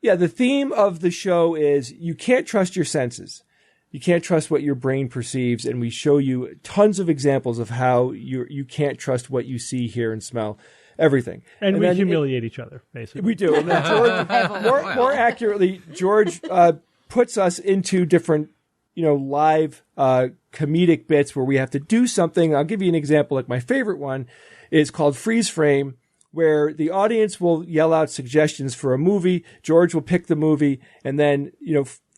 Yeah, the theme of the show is you can't trust your senses. You can't trust what your brain perceives, and we show you tons of examples of how you can't trust what you see, hear, and smell. Everything. And we humiliate each other, basically. We do. And then George, more accurately, George puts us into different live comedic bits where we have to do something. I'll give you an example. Like my favorite one is called Freeze Frame, where the audience will yell out suggestions for a movie. George will pick the movie, and then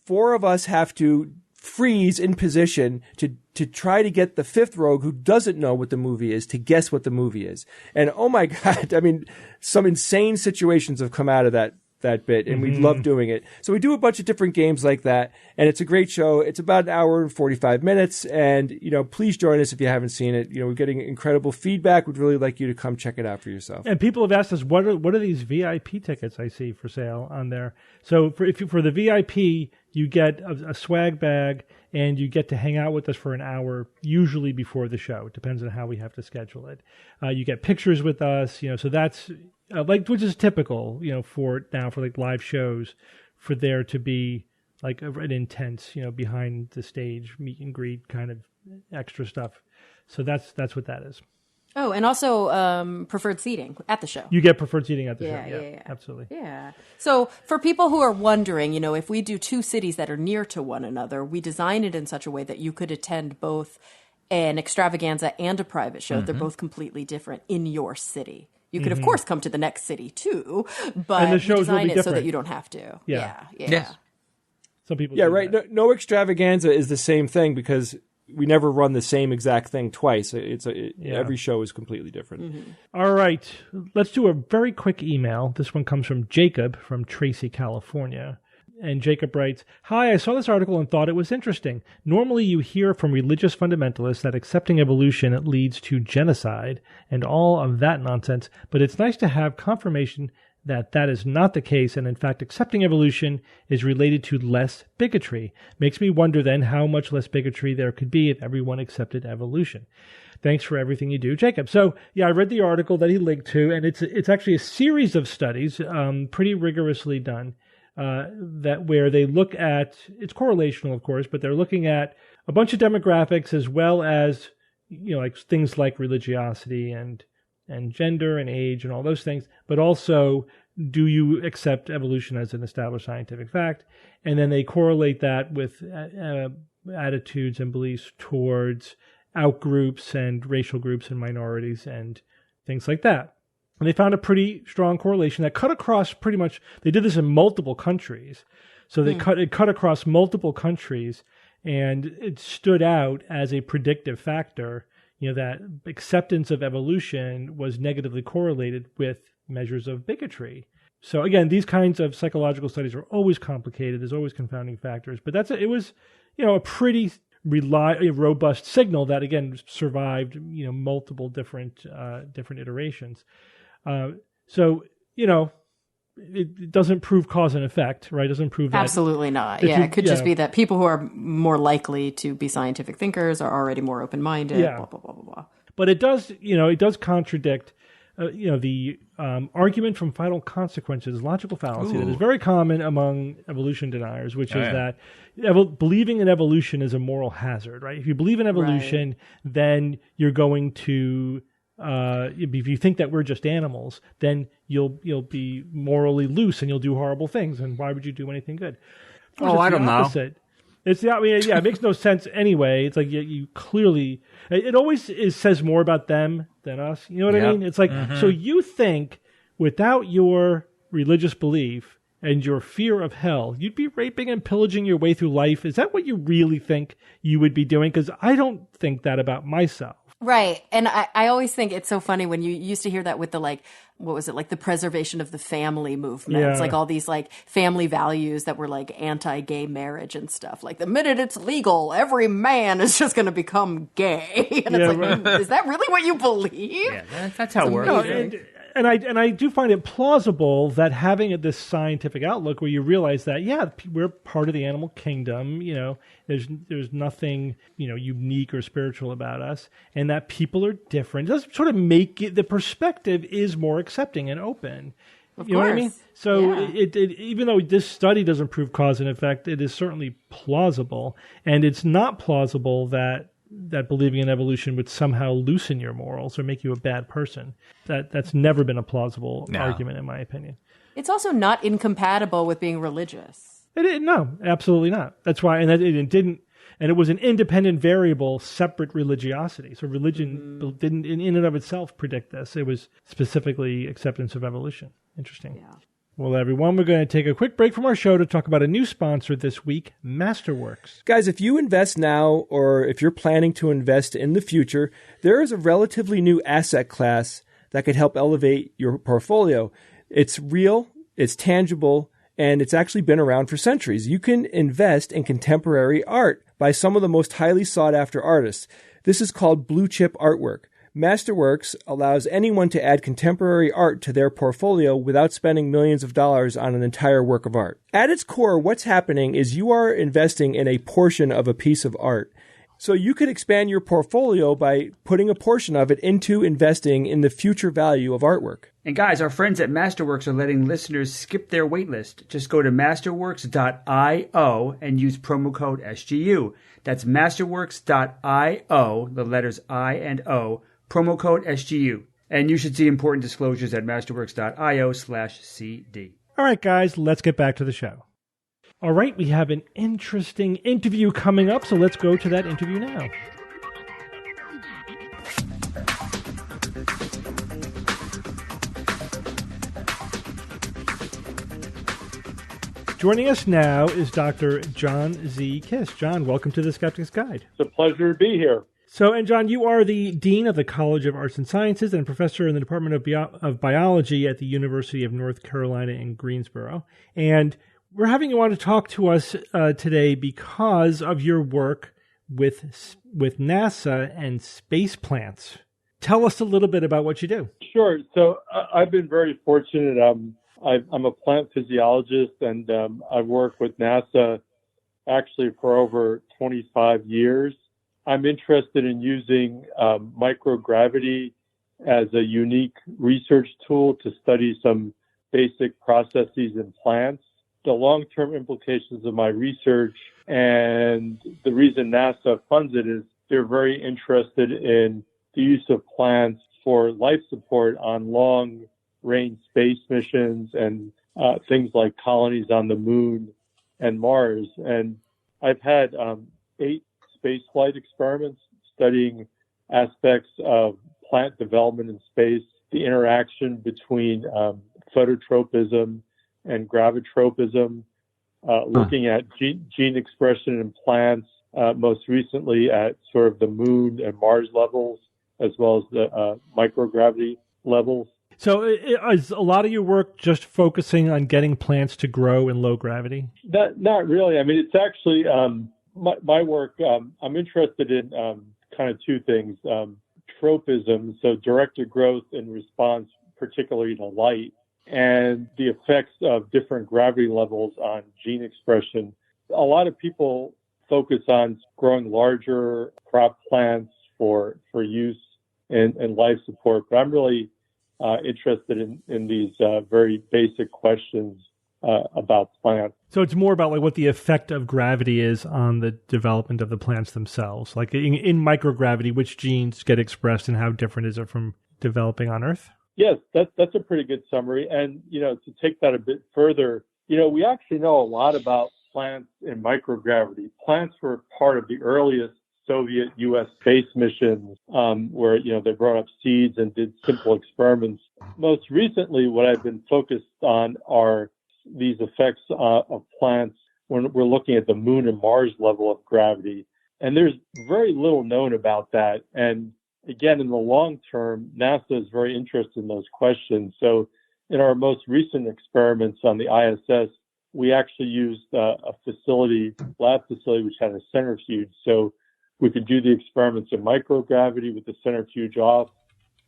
4 of us have to freeze in position to try to get the 5th rogue who doesn't know what the movie is to guess what the movie is. And oh my God, I mean, some insane situations have come out of that bit, and we love doing it. So we do a bunch of different games like that, and it's a great show. It's about an hour and 45 minutes, and, please join us if you haven't seen it. We're getting incredible feedback. We'd really like you to come check it out for yourself. And people have asked us, what are these VIP tickets I see for sale on there? So for the VIP, you get a swag bag, and you get to hang out with us for an hour, usually before the show. It depends on how we have to schedule it. You get pictures with us, so that's which is typical, for live shows, for there to be like an intense, behind the stage meet and greet kind of extra stuff. So that's what that is. Oh, and also preferred seating at the show. You get preferred seating at the show. Yeah, Absolutely. Yeah. So for people who are wondering, if we do 2 cities that are near to one another, we design it in such a way that you could attend both an extravaganza and a private show. They're both completely different in your city. You could, of course, come to the next city, too, but we design it so that you don't have to. Yeah. Some people right. No extravaganza is the same thing because we never run the same exact thing twice. Every show is completely different. All right. Let's do a very quick email. This one comes from Jacob from Tracy, California. And Jacob writes, "Hi, I saw this article and thought it was interesting. Normally you hear from religious fundamentalists that accepting evolution leads to genocide and all of that nonsense, but it's nice to have confirmation that that is not the case, and in fact accepting evolution is related to less bigotry. Makes me wonder then how much less bigotry there could be if everyone accepted evolution. Thanks for everything you do, Jacob." So, yeah, I read the article that he linked to, and it's actually a series of studies, pretty rigorously done, that where they look at, it's correlational, of course, but they're looking at a bunch of demographics as well as, like things like religiosity and gender and age and all those things, but also, do you accept evolution as an established scientific fact? And then they correlate that with attitudes and beliefs towards outgroups and racial groups and minorities and things like that. And they found a pretty strong correlation that cut across pretty much, they did this in multiple countries. So they cut across multiple countries, and it stood out as a predictive factor, that acceptance of evolution was negatively correlated with measures of bigotry. So again, these kinds of psychological studies are always complicated. There's always confounding factors, but it was, a pretty a robust signal that again survived, multiple different iterations. So it doesn't prove cause and effect, right? It doesn't prove that. Absolutely not. Yeah, it could just be that people who are more likely to be scientific thinkers are already more open-minded. Yeah. Blah blah blah blah blah. But it does, it does contradict, the argument from final consequences, logical fallacy that is very common among evolution deniers, which is that believing in evolution is a moral hazard, right? If you believe in evolution, then you're going to, if you think that we're just animals, then you'll be morally loose and you'll do horrible things. And why would you do anything good? I don't know. It's it makes no sense anyway. It's like you clearly, it always says more about them than us. You know what I mean? It's like, so you think without your religious belief and your fear of hell, you'd be raping and pillaging your way through life. Is that what you really think you would be doing? Because I don't think that about myself. Right. And I always think it's so funny when you used to hear that with the what was it, the preservation of the family movement. Yeah. It's like all these family values that were anti-gay marriage and stuff. Like the minute it's legal, every man is just going to become gay. And it's is that really what you believe? Yeah, that's how it works. No, and I do find it plausible that having this scientific outlook where you realize that, we're part of the animal kingdom, there's nothing, unique or spiritual about us, and that people are different. It does sort of make it, the perspective is more accepting and open. Of you know course. what I mean? So it even though this study doesn't prove cause and effect, it is certainly plausible, and it's not plausible that believing in evolution would somehow loosen your morals or make you a bad person. That's never been a plausible argument, in my opinion. It's also not incompatible with being religious. No, absolutely not. That's why, and it was an independent variable, separate religiosity. So religion didn't, in and of itself, predict this. It was specifically acceptance of evolution. Interesting. Yeah. Well, everyone, we're going to take a quick break from our show to talk about a new sponsor this week, Masterworks. Guys, if you invest now or if you're planning to invest in the future, there is a relatively new asset class that could help elevate your portfolio. It's real, it's tangible, and it's actually been around for centuries. You can invest in contemporary art by some of the most highly sought-after artists. This is called blue chip artwork. Masterworks allows anyone to add contemporary art to their portfolio without spending millions of dollars on an entire work of art. At its core, what's happening is you are investing in a portion of a piece of art. So you could expand your portfolio by putting a portion of it into investing in the future value of artwork. And guys, our friends at Masterworks are letting listeners skip their waitlist. Just go to masterworks.io and use promo code SGU. That's masterworks.io, the letters I and O, promo code SGU. And you should see important disclosures at masterworks.io/CD. All right, guys, let's get back to the show. All right, we have an interesting interview coming up, so let's go to that interview now. Joining us now is Dr. John Z. Kiss. John, welcome to the Skeptics Guide. It's a pleasure to be here. So, and John, you are the Dean of the College of Arts and Sciences and Professor in the Department of Biology at the University of North Carolina in Greensboro. And we're having you on to talk to us today because of your work with NASA and space plants. Tell us a little bit about what you do. Sure. So I've been very fortunate. I'm a plant physiologist, and I've worked with NASA actually for over 25 years. I'm interested in using microgravity as a unique research tool to study some basic processes in plants. The long-term implications of my research and the reason NASA funds it is they're very interested in the use of plants for life support on long-range space missions and things like colonies on the moon and Mars. And I've had 8 spaceflight experiments studying aspects of plant development in space, the interaction between phototropism and gravitropism, looking at gene expression in plants, most recently at sort of the moon and Mars levels, as well as the microgravity levels. So is a lot of your work just focusing on getting plants to grow in low gravity? Not really. I mean, it's actually my work, I'm interested in kind of two things. Tropism, so directed growth in response particularly to light, and the effects of different gravity levels on gene expression. A lot of people focus on growing larger crop plants for use in life support, but I'm really interested in these very basic questions about plants. So it's more about like what the effect of gravity is on the development of the plants themselves. Like in microgravity, which genes get expressed and how different is it from developing on Earth? Yes, that's a pretty good summary. And, to take that a bit further, we actually know a lot about plants in microgravity. Plants were part of the earliest Soviet U.S. space missions where, they brought up seeds and did simple experiments. Most recently, what I've been focused on are these effects of plants when we're looking at the Moon and Mars level of gravity. And there's very little known about that. And again, in the long term, NASA is very interested in those questions. So in our most recent experiments on the ISS, we actually used a lab facility, which had a centrifuge. So we could do the experiments in microgravity with the centrifuge off.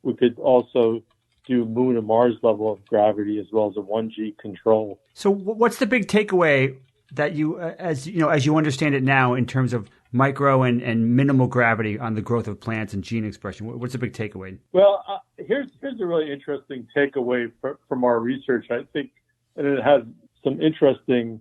We could also do Moon and Mars level of gravity as well as a 1G control. So what's the big takeaway that you, as you understand it now in terms of micro and minimal gravity on the growth of plants and gene expression? What's the big takeaway? Well, here's a really interesting takeaway from our research, I think, and it has some interesting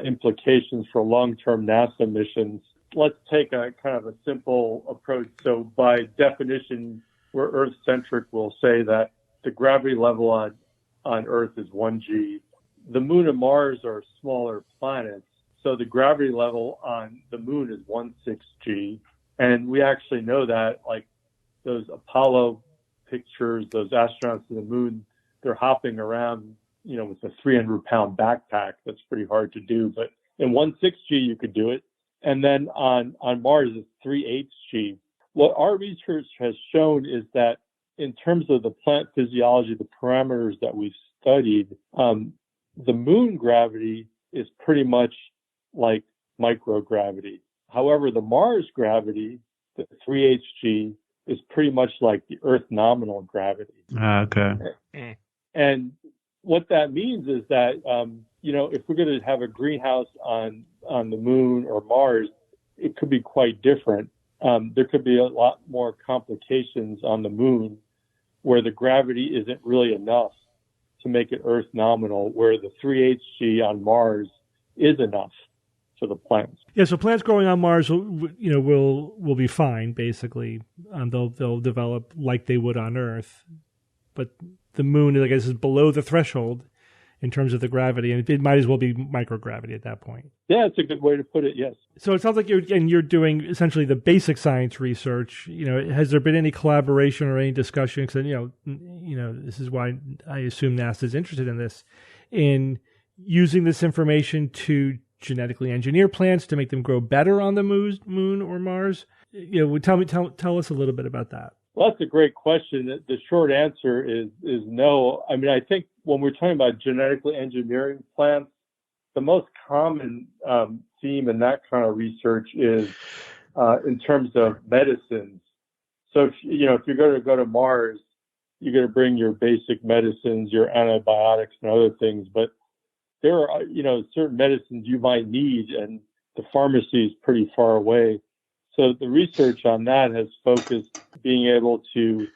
implications for long-term NASA missions. Let's take a kind of a simple approach. So by definition, we're Earth-centric. We'll say that the gravity level on Earth is 1G. The Moon and Mars are smaller planets, so the gravity level on the Moon is 1/6G. And we actually know that, like those Apollo pictures, those astronauts on the Moon, they're hopping around, with a 300-pound backpack. That's pretty hard to do, but in 1/6G you could do it. And then on Mars it's 3/8G. What our research has shown is that in terms of the plant physiology, the parameters that we've studied, the Moon gravity is pretty much like microgravity. However, the Mars gravity, the 3/8G, is pretty much like the Earth nominal gravity. Okay. And what that means is that, if we're going to have a greenhouse on the Moon or Mars, it could be quite different. There could be a lot more complications on the Moon where the gravity isn't really enough to make it Earth nominal, where the 3/8G on Mars is enough for the plants. Yeah, so plants growing on Mars will be fine, basically. They'll develop like they would on Earth. But the Moon, I guess, is below the threshold in terms of the gravity, and it might as well be microgravity at that point. Yeah, it's a good way to put it, yes. So it sounds like you're doing essentially the basic science research. Has there been any collaboration or any discussion? Because this is why I assume NASA is interested in this, in using this information to genetically engineer plants to make them grow better on the Moon or Mars. Tell us a little bit about that. Well, that's a great question. The short answer is no. I mean, I think when we're talking about genetically engineering plants, the most common theme in that kind of research is in terms of medicines. So, if you're going to go to Mars, you're going to bring your basic medicines, your antibiotics and other things. But there are, certain medicines you might need, and the pharmacy is pretty far away. So the research on that has focused being able to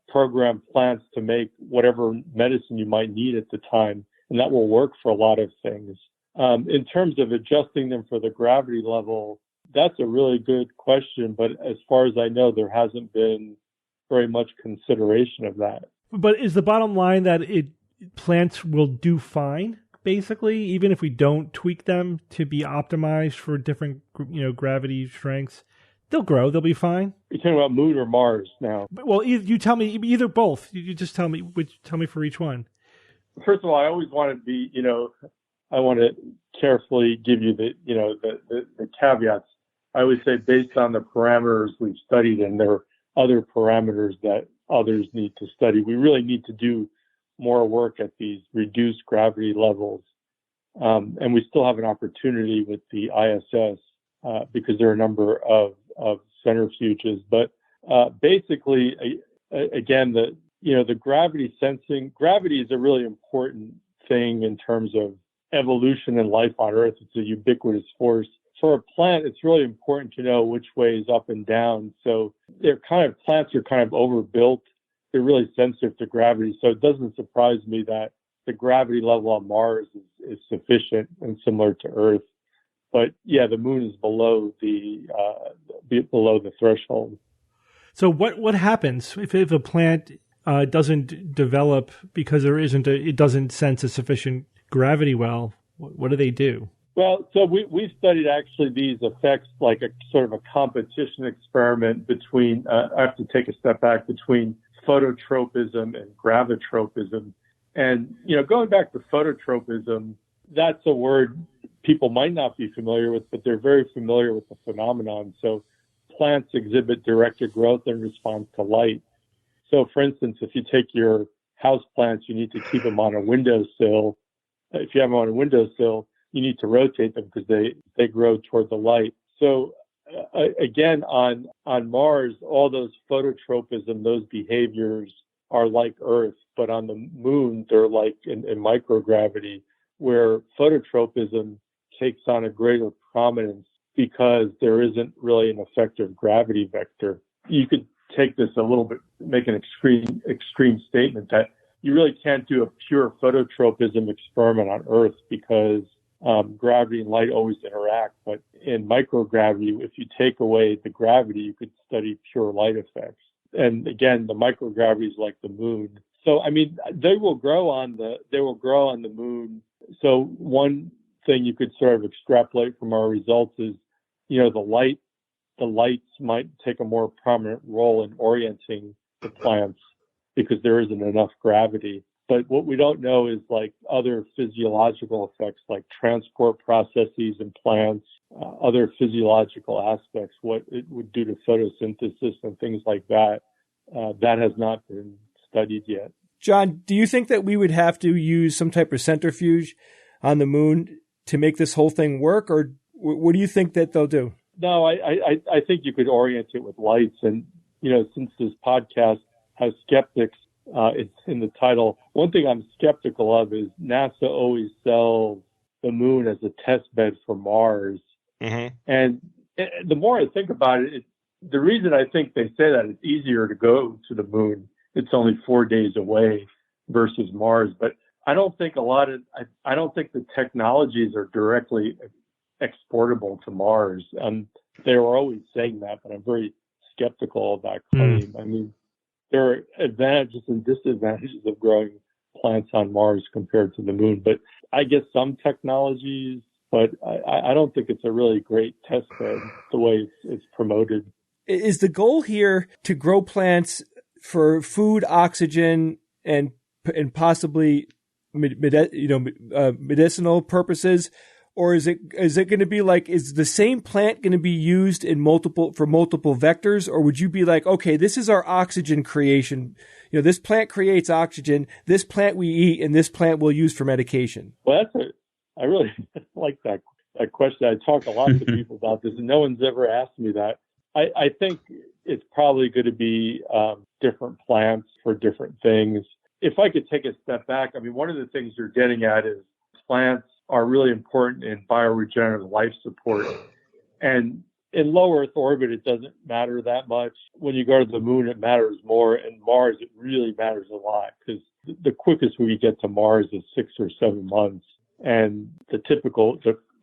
program plants to make whatever medicine you might need at the time, and that will work for a lot of things. In terms of adjusting them for the gravity level, that's a really good question, but as far as I know, there hasn't been very much consideration of that. But is the bottom line that plants will do fine, basically, even if we don't tweak them to be optimized for different, gravity strengths? They'll grow. They'll be fine. You're talking about Moon or Mars now? Well, you tell me either both. You just tell me for each one. First of all, I always want to be, I want to carefully give you the caveats. I would say based on the parameters we've studied, and there are other parameters that others need to study. We really need to do more work at these reduced gravity levels. And we still have an opportunity with the ISS. because there are a number of centrifuges. But basically, again, the gravity sensing, gravity is a really important thing in terms of evolution and life on Earth. It's a ubiquitous force. For a plant, it's really important to know which way is up and down. So plants are kind of overbuilt. They're really sensitive to gravity. So it doesn't surprise me that the gravity level on Mars is sufficient and similar to Earth. But yeah, the moon is below the threshold. So what happens if a plant doesn't develop because it doesn't sense a sufficient gravity well? What do they do? Well, so we studied actually these effects like a sort of a competition experiment between, I have to take a step back, between phototropism and gravitropism. And, going back to phototropism, that's a word people might not be familiar with, but they're very familiar with the phenomenon. So plants exhibit directed growth in response to light. So, for instance, if you take your house plants, you need to keep them on a windowsill. If you have them on a windowsill, you need to rotate them because they grow toward the light. So again, on Mars, all those phototropism, those behaviors are like Earth, but on the moon, they're like in microgravity, where phototropism takes on a greater prominence because there isn't really an effective gravity vector. You could take this a little bit, make an extreme statement that you really can't do a pure phototropism experiment on Earth because gravity and light always interact. But in microgravity, if you take away the gravity, you could study pure light effects. And again, the microgravity is like the moon. So, I mean, they will grow on the moon. So one thing you could sort of extrapolate from our results is, the lights might take a more prominent role in orienting the plants because there isn't enough gravity. But what we don't know is like other physiological effects like transport processes in plants, other physiological aspects, what it would do to photosynthesis and things like that. That has not been studied yet. John, do you think that we would have to use some type of centrifuge on the moon to make this whole thing work, or what do you think that they'll do? No, I think you could orient it with lights. And, since this podcast has skeptics, it's in the title. One thing I'm skeptical of is NASA always sells the moon as a test bed for Mars. Mm-hmm. And the more I think about it, the reason I think they say that it's easier to go to the moon. It's only 4 days away versus Mars. But I don't think I don't think the technologies are directly exportable to Mars. They were always saying that, but I'm very skeptical of that claim. I mean, there are advantages and disadvantages of growing plants on Mars compared to the moon. But I guess some technologies, but I don't think it's a really great test bed the way it's promoted. Is the goal here to grow plants for food, oxygen, and possibly medicinal purposes? Or is it going to be like, is the same plant going to be used for multiple vectors? Or would you be like, okay, this is our oxygen creation. This plant creates oxygen. This plant we eat, and this plant we'll use for medication. Well, I really like that question. I talk a lot to people about this, and no one's ever asked me that. I think it's probably going to be different plants for different things. If I could take a step back, I mean, one of the things you're getting at is plants are really important in bioregenerative life support. And in low Earth orbit, it doesn't matter that much. When you go to the moon, it matters more. And Mars, it really matters a lot because the quickest we get to Mars is 6 or 7 months. And the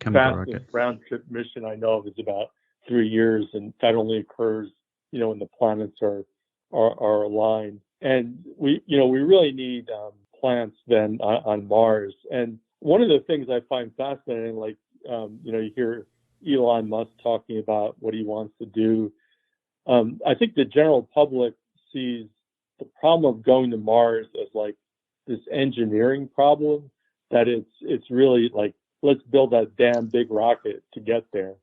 fastest round trip mission I know of is about 3 years. And that only occurs, when the planets are aligned. And we really need plants then on Mars. And one of the things I find fascinating, like, you hear Elon Musk talking about what he wants to do. I think the general public sees the problem of going to Mars as like this engineering problem, that it's really like, let's build that damn big rocket to get there.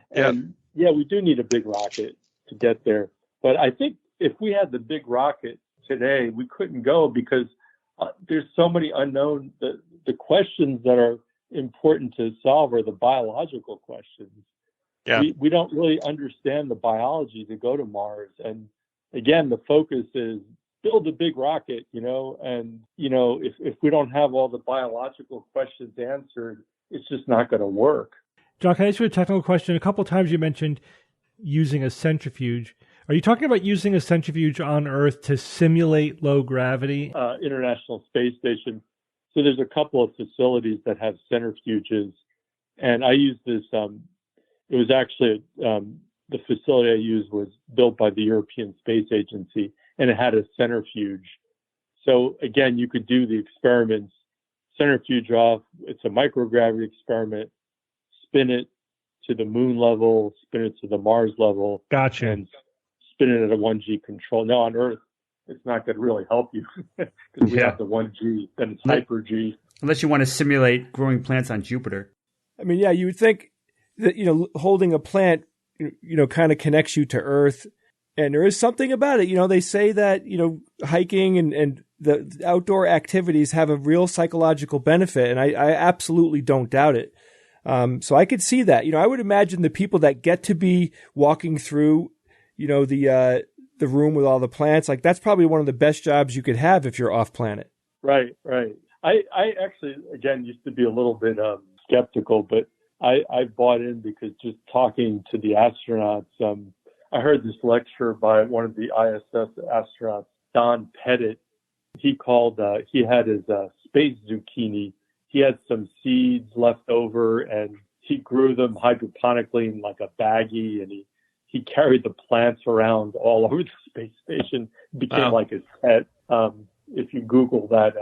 And yeah, we do need a big rocket to get there. But I think if we had the big rocket today, we couldn't go because there's so many unknown. The questions that are important to solve are the biological questions. We don't really understand the biology to go to Mars. And again, the focus is build a big rocket, and, if we don't have all the biological questions answered, it's just not going to work. John, can I ask you a technical question? A couple of times you mentioned using a centrifuge. Are you talking about using a centrifuge on Earth to simulate low gravity? International Space Station. So there's a couple of facilities that have centrifuges. And I used this, it was actually, the facility I used was built by the European Space Agency, and it had a centrifuge. So again, you could do the experiments, centrifuge off, it's a microgravity experiment, spin it to the moon level, spin it to the Mars level. Gotcha. And spin it at a 1G control. Now on Earth, it's not going to really help you because we have the 1G, then it's hyper G. Unless you want to simulate growing plants on Jupiter. I mean, yeah, you would think that, holding a plant, kind of connects you to Earth. And there is something about it. They say that, hiking and the outdoor activities have a real psychological benefit. And I absolutely don't doubt it. So I could see that. I would imagine the people that get to be walking through, the room with all the plants, like that's probably one of the best jobs you could have if you're off planet. Right. I actually, again, used to be a little bit skeptical, but I bought in because just talking to the astronauts, I heard this lecture by one of the ISS astronauts, Don Pettit. He had his space zucchini. He had some seeds left over and he grew them hydroponically in like a baggie, and he carried the plants around all over the space station. It became like his pet. If you Google that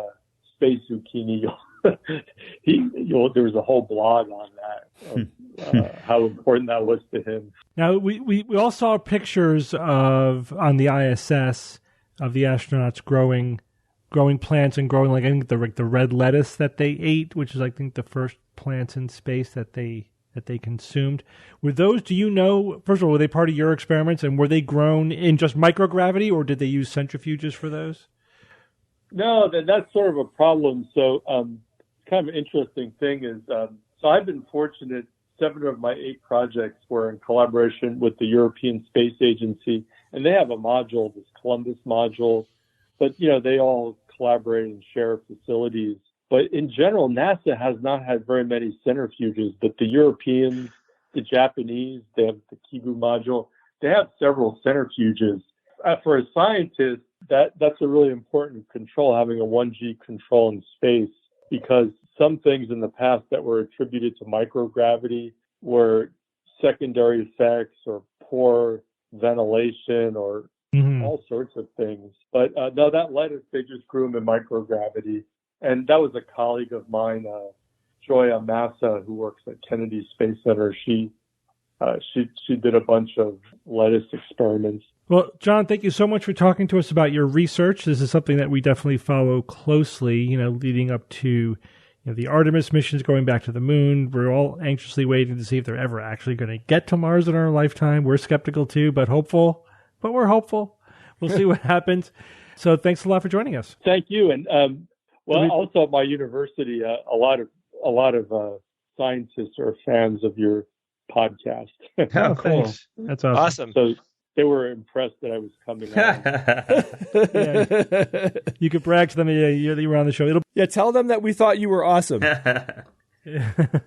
space zucchini, there was a whole blog on that, how important that was to him. Now, we all saw pictures on the ISS of the astronauts growing plants and growing, like, I think the red lettuce that they ate, which is, I think, the first plants in space that they consumed. Were those, do you know, first of all, were they part of your experiments, and were they grown in just microgravity, or did they use centrifuges for those? No, that's sort of a problem. So kind of an interesting thing is, so I've been fortunate, 7 of my 8 projects were in collaboration with the European Space Agency, and they have a module, this Columbus module, but, they all collaborate and share facilities. But in general, NASA has not had very many centrifuges, but the Europeans, the Japanese, they have the Kibu module, they have several centrifuges. For a scientist, that's a really important control, having a 1G control in space, because some things in the past that were attributed to microgravity were secondary effects or poor ventilation or all sorts of things. But no, that lettuce, they just grew them in microgravity. And that was a colleague of mine, Joya Massa, who works at Kennedy Space Center. She did a bunch of lettuce experiments. Well, John, thank you so much for talking to us about your research. This is something that we definitely follow closely, leading up to the Artemis missions going back to the moon. We're all anxiously waiting to see if they're ever actually going to get to Mars in our lifetime. We're skeptical too, but hopeful. But we're hopeful. We'll see what happens. So thanks a lot for joining us. Thank you. And also at my university, a lot of scientists are fans of your podcast. Oh, cool. Thanks. That's awesome. So they were impressed that I was coming on. Yeah, you could brag to them. Yeah, you were on the show. Tell them that we thought you were awesome.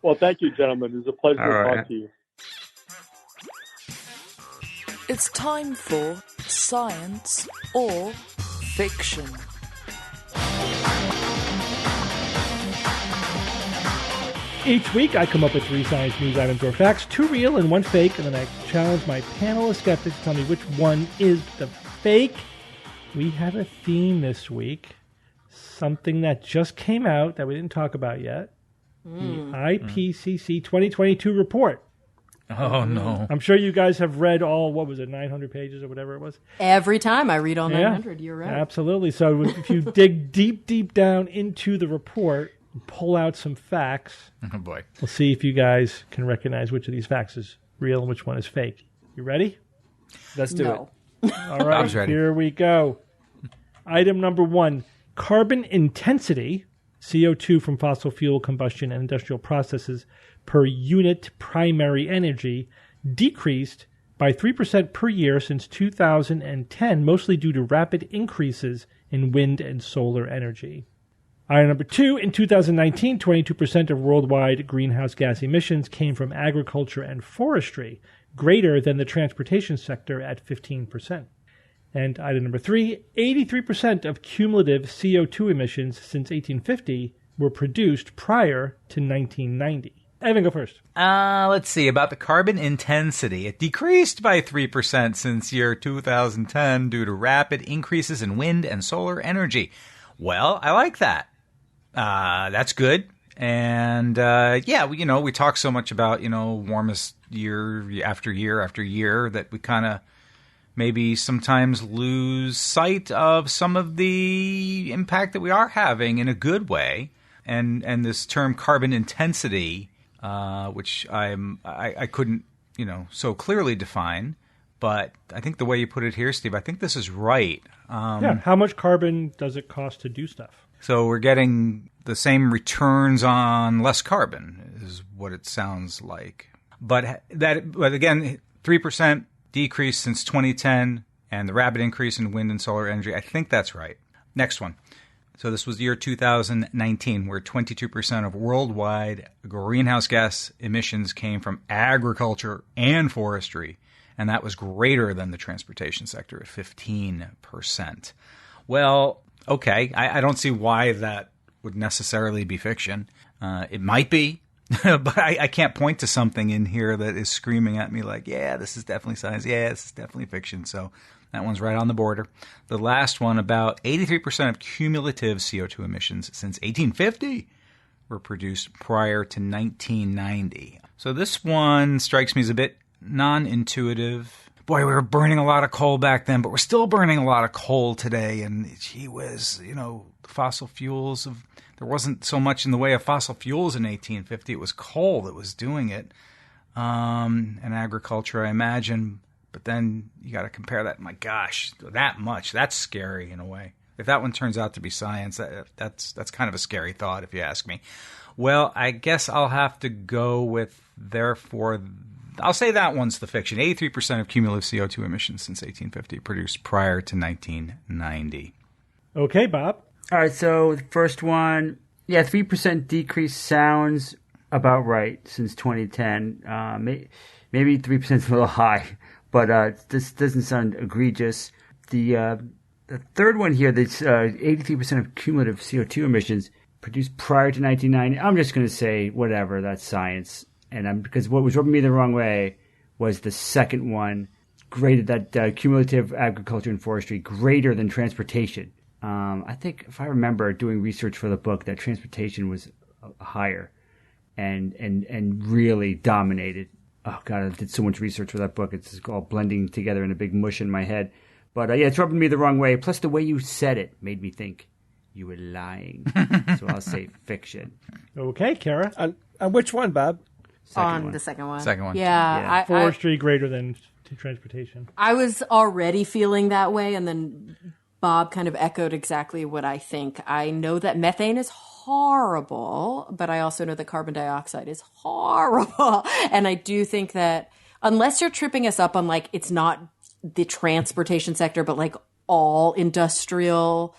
Well, thank you, gentlemen. It was a pleasure to talk to you. It's time for Science or Fiction. Each week, I come up with 3 science news items or facts, 2 real and 1 fake, and then I challenge my panel of skeptics to tell me which one is the fake. We have a theme this week, something that just came out that we didn't talk about yet, the IPCC 2022 report. Oh, no. I'm sure you guys have read all, 900 pages or whatever it was? Every time I read all 900, you're right. Absolutely. So if you dig deep down into the report, pull out some facts. Oh, boy. We'll see if you guys can recognize which of these facts is real and which one is fake. You ready? Let's do it. All right, Bob's ready. Here we go. Item number 1, carbon intensity, CO2 from fossil fuel combustion and industrial processes per unit primary energy decreased by 3% per year since 2010, mostly due to rapid increases in wind and solar energy. Item number 2, in 2019, 22% of worldwide greenhouse gas emissions came from agriculture and forestry, greater than the transportation sector at 15%. And item number 3, 83% of cumulative CO2 emissions since 1850 were produced prior to 1990. Evan, go first. Let's see. About the carbon intensity. It decreased by 3% since year 2010 due to rapid increases in wind and solar energy. Well, I like that. That's good. And, we talk so much about, warmest year after year after year that we kind of maybe sometimes lose sight of some of the impact that we are having in a good way. And this term carbon intensity, which I couldn't, so clearly define. But I think the way you put it here, Steve, I think this is right. How much carbon does it cost to do stuff? So we're getting the same returns on less carbon is what it sounds like. But again, 3% decrease since 2010 and the rapid increase in wind and solar energy. I think that's right. Next one. So this was the year 2019, where 22% of worldwide greenhouse gas emissions came from agriculture and forestry, and that was greater than the transportation sector at 15%. Well, okay, I don't see why that would necessarily be fiction. It might be, but I can't point to something in here that is screaming at me like, yeah, this is definitely science. Yeah, this is definitely fiction. So that one's right on the border. The last one, about 83% of cumulative CO2 emissions since 1850 were produced prior to 1990. So this one strikes me as a bit non-intuitive. Boy, we were burning a lot of coal back then, but we're still burning a lot of coal today. And gee whiz, fossil fuels, there wasn't so much in the way of fossil fuels in 1850. It was coal that was doing it. And agriculture, I imagine. But then you got to compare that. My gosh, that much. That's scary in a way. If that one turns out to be science, that's kind of a scary thought if you ask me. Well, I guess I'll have to go with, therefore, I'll say that one's the fiction. 83% of cumulative CO2 emissions since 1850 produced prior to 1990. Okay, Bob. All right, so the first one, 3% decrease sounds about right since 2010. Maybe 3% is a little high. But this doesn't sound egregious. The third one here, that's 83% of cumulative CO2 emissions produced prior to 1990. I'm just going to say whatever, that's science. And because what was rubbing me the wrong way was the second one, that cumulative agriculture and forestry greater than transportation. I think if I remember doing research for the book, that transportation was higher and really dominated. Oh, God, I did so much research for that book. It's all blending together in a big mush in my head. But, it's rubbing me the wrong way. Plus, the way you said it made me think you were lying. So I'll say fiction. Okay, Kara. On which one, Bob? The second one. Second one. Yeah. Forestry greater than transportation. I was already feeling that way, and then Bob kind of echoed exactly what I think. I know that methane is horrible, but I also know that carbon dioxide is horrible. And I do think that unless you're tripping us up on it's not the transportation sector, but all industrial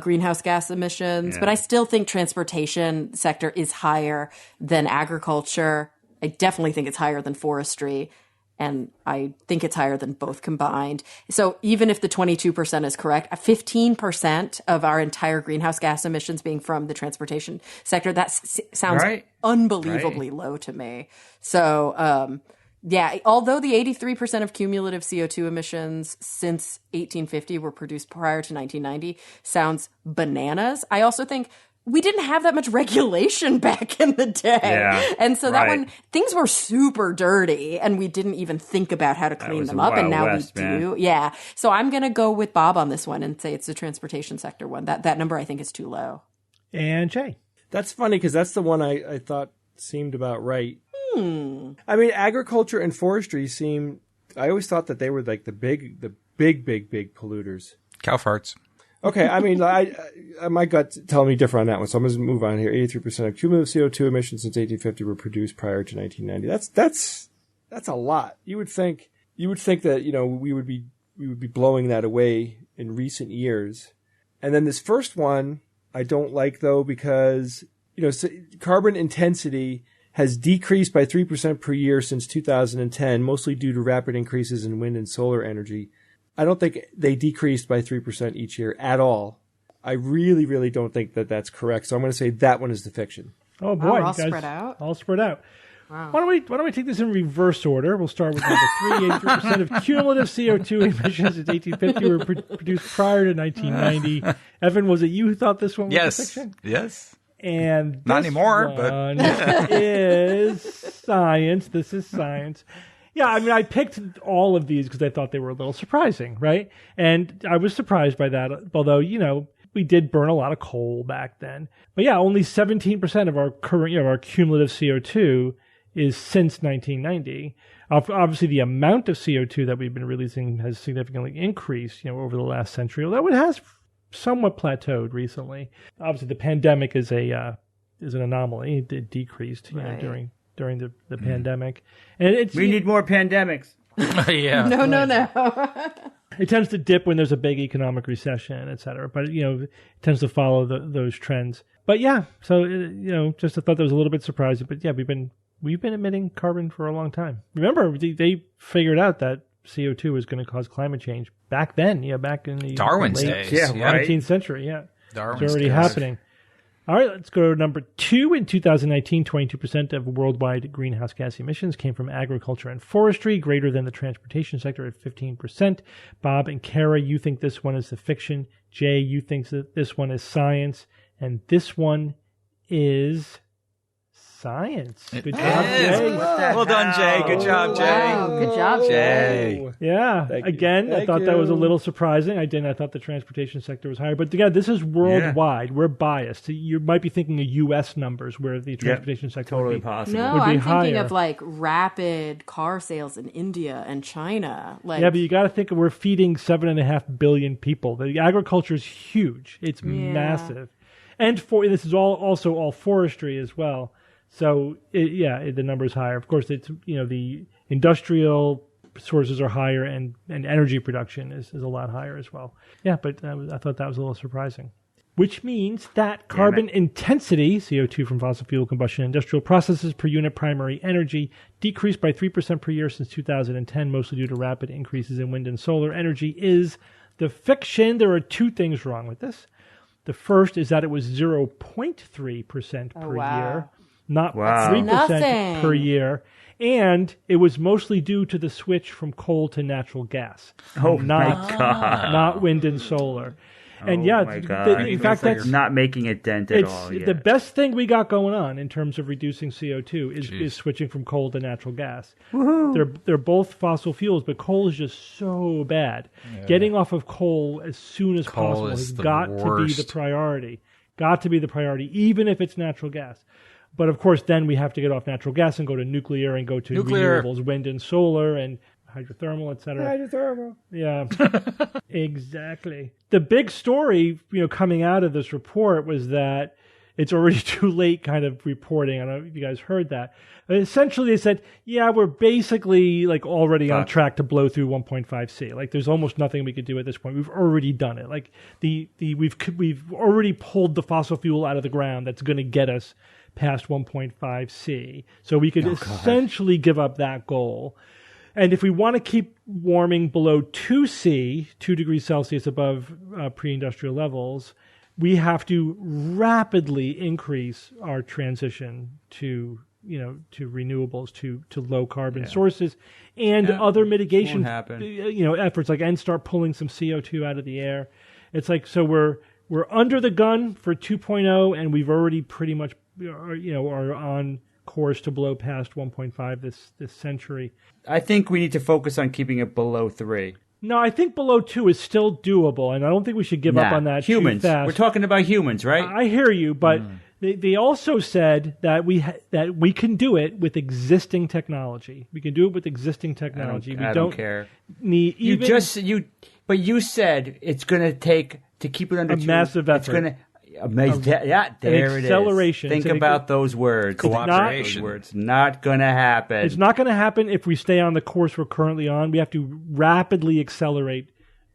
greenhouse gas emissions, but I still think transportation sector is higher than agriculture. I definitely think it's higher than forestry. And I think it's higher than both combined. So even if the 22% is correct, 15% of our entire greenhouse gas emissions being from the transportation sector, that sounds unbelievably low to me. So, although the 83% of cumulative CO2 emissions since 1850 were produced prior to 1990 sounds bananas, I also think we didn't have that much regulation back in the day. Yeah, and so that one, things were super dirty and we didn't even think about how to clean them up. And now we do. Man. Yeah. So I'm going to go with Bob on this one and say it's the transportation sector one. That number I think is too low. And Jay. That's funny because that's the one I thought seemed about right. I mean, agriculture and forestry I always thought that they were the big polluters. Cow farts. Okay, I mean, my gut's telling me different on that one, so I'm going to move on here. 83% of cumulative CO2 emissions since 1850 were produced prior to 1990. That's a lot. You would think that, we would be blowing that away in recent years. And then this first one I don't like, though, because, carbon intensity has decreased by 3% per year since 2010, mostly due to rapid increases in wind and solar energy. I don't think they decreased by 3% each year at all. I really, really don't think that that's correct. So I'm going to say that one is the fiction. Oh boy, all guys, spread out. All spread out. Wow. Why don't we take this in reverse order? We'll start with number 3. 83% of cumulative CO2 emissions in 1850 were produced prior to 1990. Evan, was it you who thought this one was fiction? Yes. And not anymore, but is science. This is science. Yeah, I mean, I picked all of these because I thought they were a little surprising, right? And I was surprised by that, although, we did burn a lot of coal back then. But yeah, only 17% of our current, our cumulative CO2 is since 1990. Obviously, the amount of CO2 that we've been releasing has significantly increased, over the last century, although it has somewhat plateaued recently. Obviously, the pandemic is an anomaly. It decreased, during the pandemic, and we need more pandemics. Yeah. No. It tends to dip when there's a big economic recession, et cetera. But, it tends to follow those trends. But yeah, so, just I thought that was a little bit surprising. But yeah, we've been emitting carbon for a long time. Remember, they figured out that CO2 was going to cause climate change back then. Yeah, back in the Darwin's late days. 19th century. Yeah, Darwin's it's already days. happening. All right, let's go to number 2. In 2019, 22% of worldwide greenhouse gas emissions came from agriculture and forestry, greater than the transportation sector at 15%. Bob and Kara, you think this one is the fiction. Jay, you think that this one is science. And this one is science. Good job, Jay. Well done, Jay. Good job, Jay. Wow, good job, Jay. Yeah. Thank you. Again, I Thank thought that was a you. little surprising. I thought the transportation sector was higher. But again, this is worldwide. We're biased. You might be thinking of U.S. numbers where the transportation sector Totally would be possible. No, would be I'm thinking higher. of like rapid car sales in India and China. Like, Yeah, but you got to think we're feeding 7.5 billion people. The agriculture is huge. It's massive. And this is also all forestry as well. So, the number is higher. Of course, it's the industrial sources are higher, and energy production is a lot higher as well. Yeah, but I thought that was a little surprising. Which means that carbon intensity, CO2 from fossil fuel combustion industrial processes per unit primary energy, decreased by 3% per year since 2010, mostly due to rapid increases in wind and solar energy, is the fiction. There are 2 things wrong with this. The first is that it was 0.3% per year. Not 3% Nothing. per year. And it was mostly due to the switch from coal to natural gas. Oh, my God. Not wind and solar. And my God. in fact, that's not making a dent at all yet. the best thing we got going on in terms of reducing CO2 is switching from coal to natural gas. They're both fossil fuels, but coal is just so bad. Yeah. Getting off of coal as soon as possible has got to be the priority. Got to be the priority, even if it's natural gas. But of course, then we have to get off natural gas and go to nuclear and go to renewables, wind and solar and hydrothermal, et cetera. Hydrothermal. Yeah, exactly. The big story, coming out of this report was that it's already too late kind of reporting. I don't know if you guys heard that. Essentially, they said, we're basically like already on track to blow through 1.5 C. Like there's almost nothing we could do at this point. We've already done it. Like we've already pulled the fossil fuel out of the ground that's going to get us past 1.5 C. So we could essentially give up that goal. And if we want to keep warming below 2 degrees Celsius above pre-industrial levels, we have to rapidly increase our transition to renewables, to low carbon sources, and other mitigation efforts, and start pulling some CO2 out of the air. It's like, so we're under the gun for 2.0, and we've already pretty much are on course to blow past 1.5 this century. I think we need to focus on keeping it below 3. No, I think below 2 is still doable, and I don't think we should give up on that humans. too fast. We're talking about humans, right? I hear you, but they also said that we can do it with existing technology. We can do it with existing technology. I don't care. Need even but you said it's going to take to keep it under a 2. massive effort. It's going to. Amazing. Yeah, there it is. Acceleration. Think about those words. Cooperation. It's not going to happen. It's not going to happen if we stay on the course we're currently on. We have to rapidly accelerate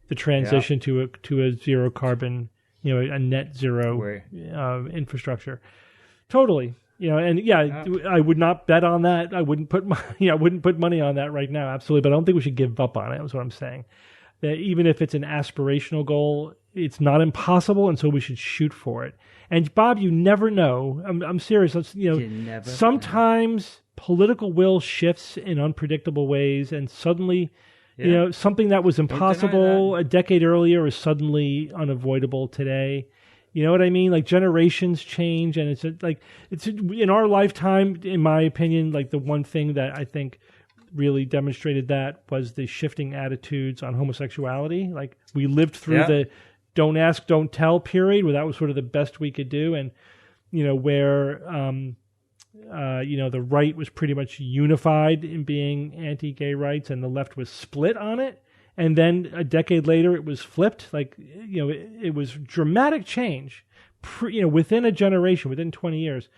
the transition to a zero carbon, a net zero infrastructure. Totally. I would not bet on that. I wouldn't put money on that right now. Absolutely. But I don't think we should give up on it. That's what I'm saying. That even if it's an aspirational goal, it's not impossible, and so we should shoot for it. And Bob, you never know. I'm serious. Sometimes political will shifts in unpredictable ways, and suddenly, something that was impossible a decade earlier is suddenly unavoidable today. You know what I mean? Like generations change, and it's in our lifetime, in my opinion, like the one thing that I think really demonstrated that was the shifting attitudes on homosexuality. Like we lived through the don't ask, don't tell period, where that was sort of the best we could do, and where the right was pretty much unified in being anti-gay rights, and the left was split on it. And then a decade later, it was flipped. Like it was dramatic change, within a generation, within 20 years.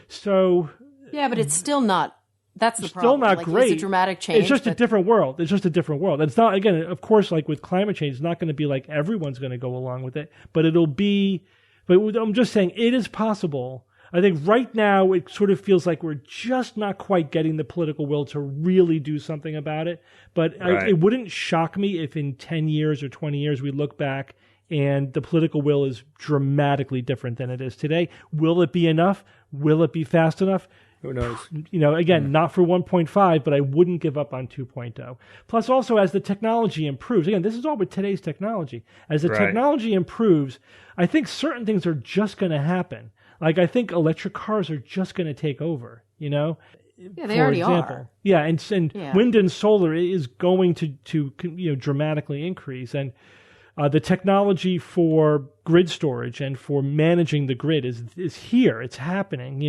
So yeah, but it's still not. That's the still problem. not great. It's a dramatic change. It's just a different world. It's just a different world. It's not, again, of course, like with climate change, it's not going to be like everyone's going to go along with it, but it'll be. But I'm just saying, it is possible. I think right now it sort of feels like we're just not quite getting the political will to really do something about it. But it wouldn't shock me if in 10 years or 20 years we look back and the political will is dramatically different than it is today. Will it be enough? Will it be fast enough? Who knows? Again, not for 1.5, but I wouldn't give up on 2.0. Plus, also, as the technology improves, again, this is all with today's technology. As the technology improves, I think certain things are just going to happen. Like, I think electric cars are just going to take over, Yeah, they already are. Yeah, and wind and solar is going to dramatically increase. And the technology for grid storage and for managing the grid is here. It's happening,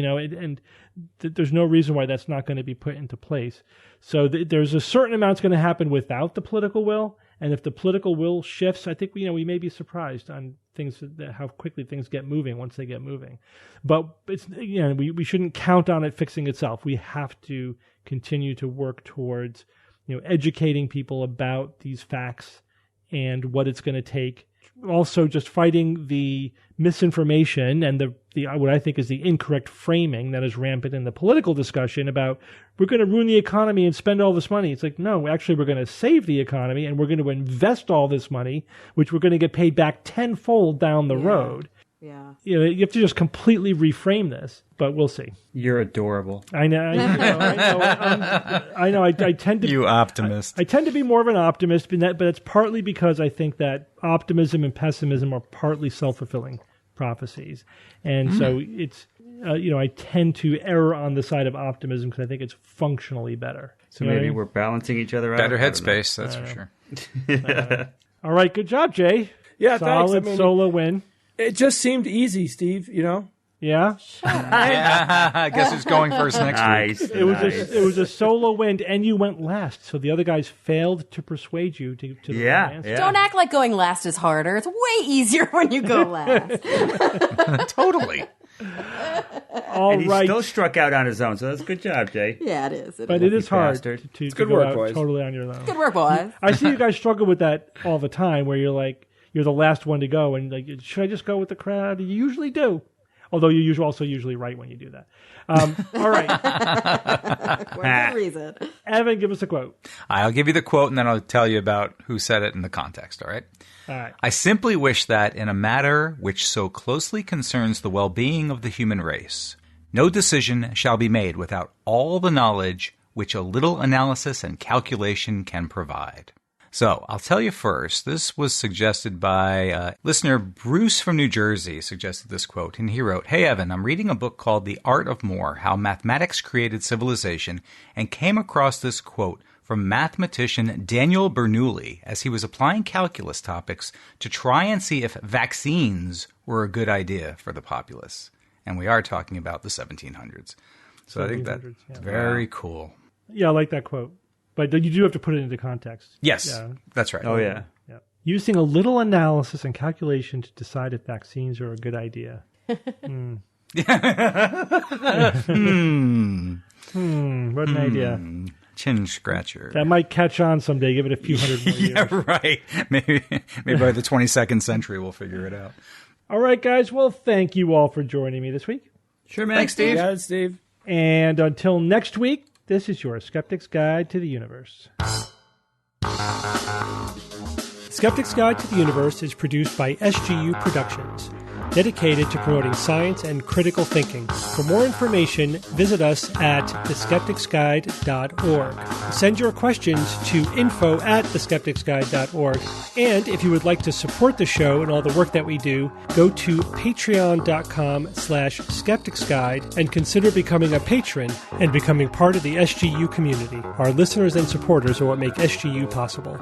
there's no reason why that's not going to be put into place. So there's a certain amount that's going to happen without the political will. And if the political will shifts, I think we may be surprised on things, how quickly things get moving once they get moving. But it's we shouldn't count on it fixing itself. We have to continue to work towards educating people about these facts and what it's going to take. Also, just fighting the misinformation and the what I think is the incorrect framing that is rampant in the political discussion about we're going to ruin the economy and spend all this money. It's like, no, actually, we're going to save the economy and we're going to invest all this money, which we're going to get paid back tenfold down the road. Yeah. You have to just completely reframe this, but we'll see. You're adorable. I know. I know. I tend to. You optimist. I tend to be more of an optimist, but it's partly because I think that optimism and pessimism are partly self-fulfilling prophecies, and so it's I tend to err on the side of optimism because I think it's functionally better. So maybe we're balancing each other out. Better headspace, that's for sure. All right, good job, Jay. Yeah, solid thanks. Solo win. It just seemed easy, Steve. Yeah. Yeah, I guess who's going first next week? It was a solo win, and you went last, so the other guys failed to persuade you to the answer. Don't act like going last is harder. It's way easier when you go last. Totally. All and he right. still struck out on his own, so that's a good job, Jay. Yeah, it is. But it is hard to good go work, out boys. totally on your own. Good work, boys. I see you guys struggle with that all the time, where you're like, you're the last one to go, and like, should I just go with the crowd? You usually do. Although you usually right when you do that. All right. For a good reason. Evan, give us a quote. I'll give you the quote, and then I'll tell you about who said it in the context, all right? All right. I simply wish that in a matter which so closely concerns the well-being of the human race, no decision shall be made without all the knowledge which a little analysis and calculation can provide. So, I'll tell you first, this was suggested by listener Bruce from New Jersey, suggested this quote, and he wrote, "Hey Evan, I'm reading a book called The Art of More, How Mathematics Created Civilization, and came across this quote from mathematician Daniel Bernoulli as he was applying calculus topics to try and see if vaccines were a good idea for the populace." And we are talking about the 1700s. So I think that's very cool. Yeah, I like that quote. But you do have to put it into context. Yes, that's right. Oh, yeah. Using a little analysis and calculation to decide if vaccines are a good idea. What an idea. Chin scratcher. That might catch on someday. Give it a few hundred more years. Yeah, right. Maybe by the 22nd century we'll figure it out. All right, guys. Well, thank you all for joining me this week. Sure, man. Thanks, Steve. Yeah, Steve. And until next week, this is your Skeptic's Guide to the Universe. Skeptic's Guide to the Universe is produced by SGU Productions, dedicated to promoting science and critical thinking. For more information, visit us at theskepticsguide.org. Send your questions to info@theskepticsguide.org. And if you would like to support the show and all the work that we do, go to patreon.com/skepticsguide and consider becoming a patron and becoming part of the SGU community. Our listeners and supporters are what make SGU possible.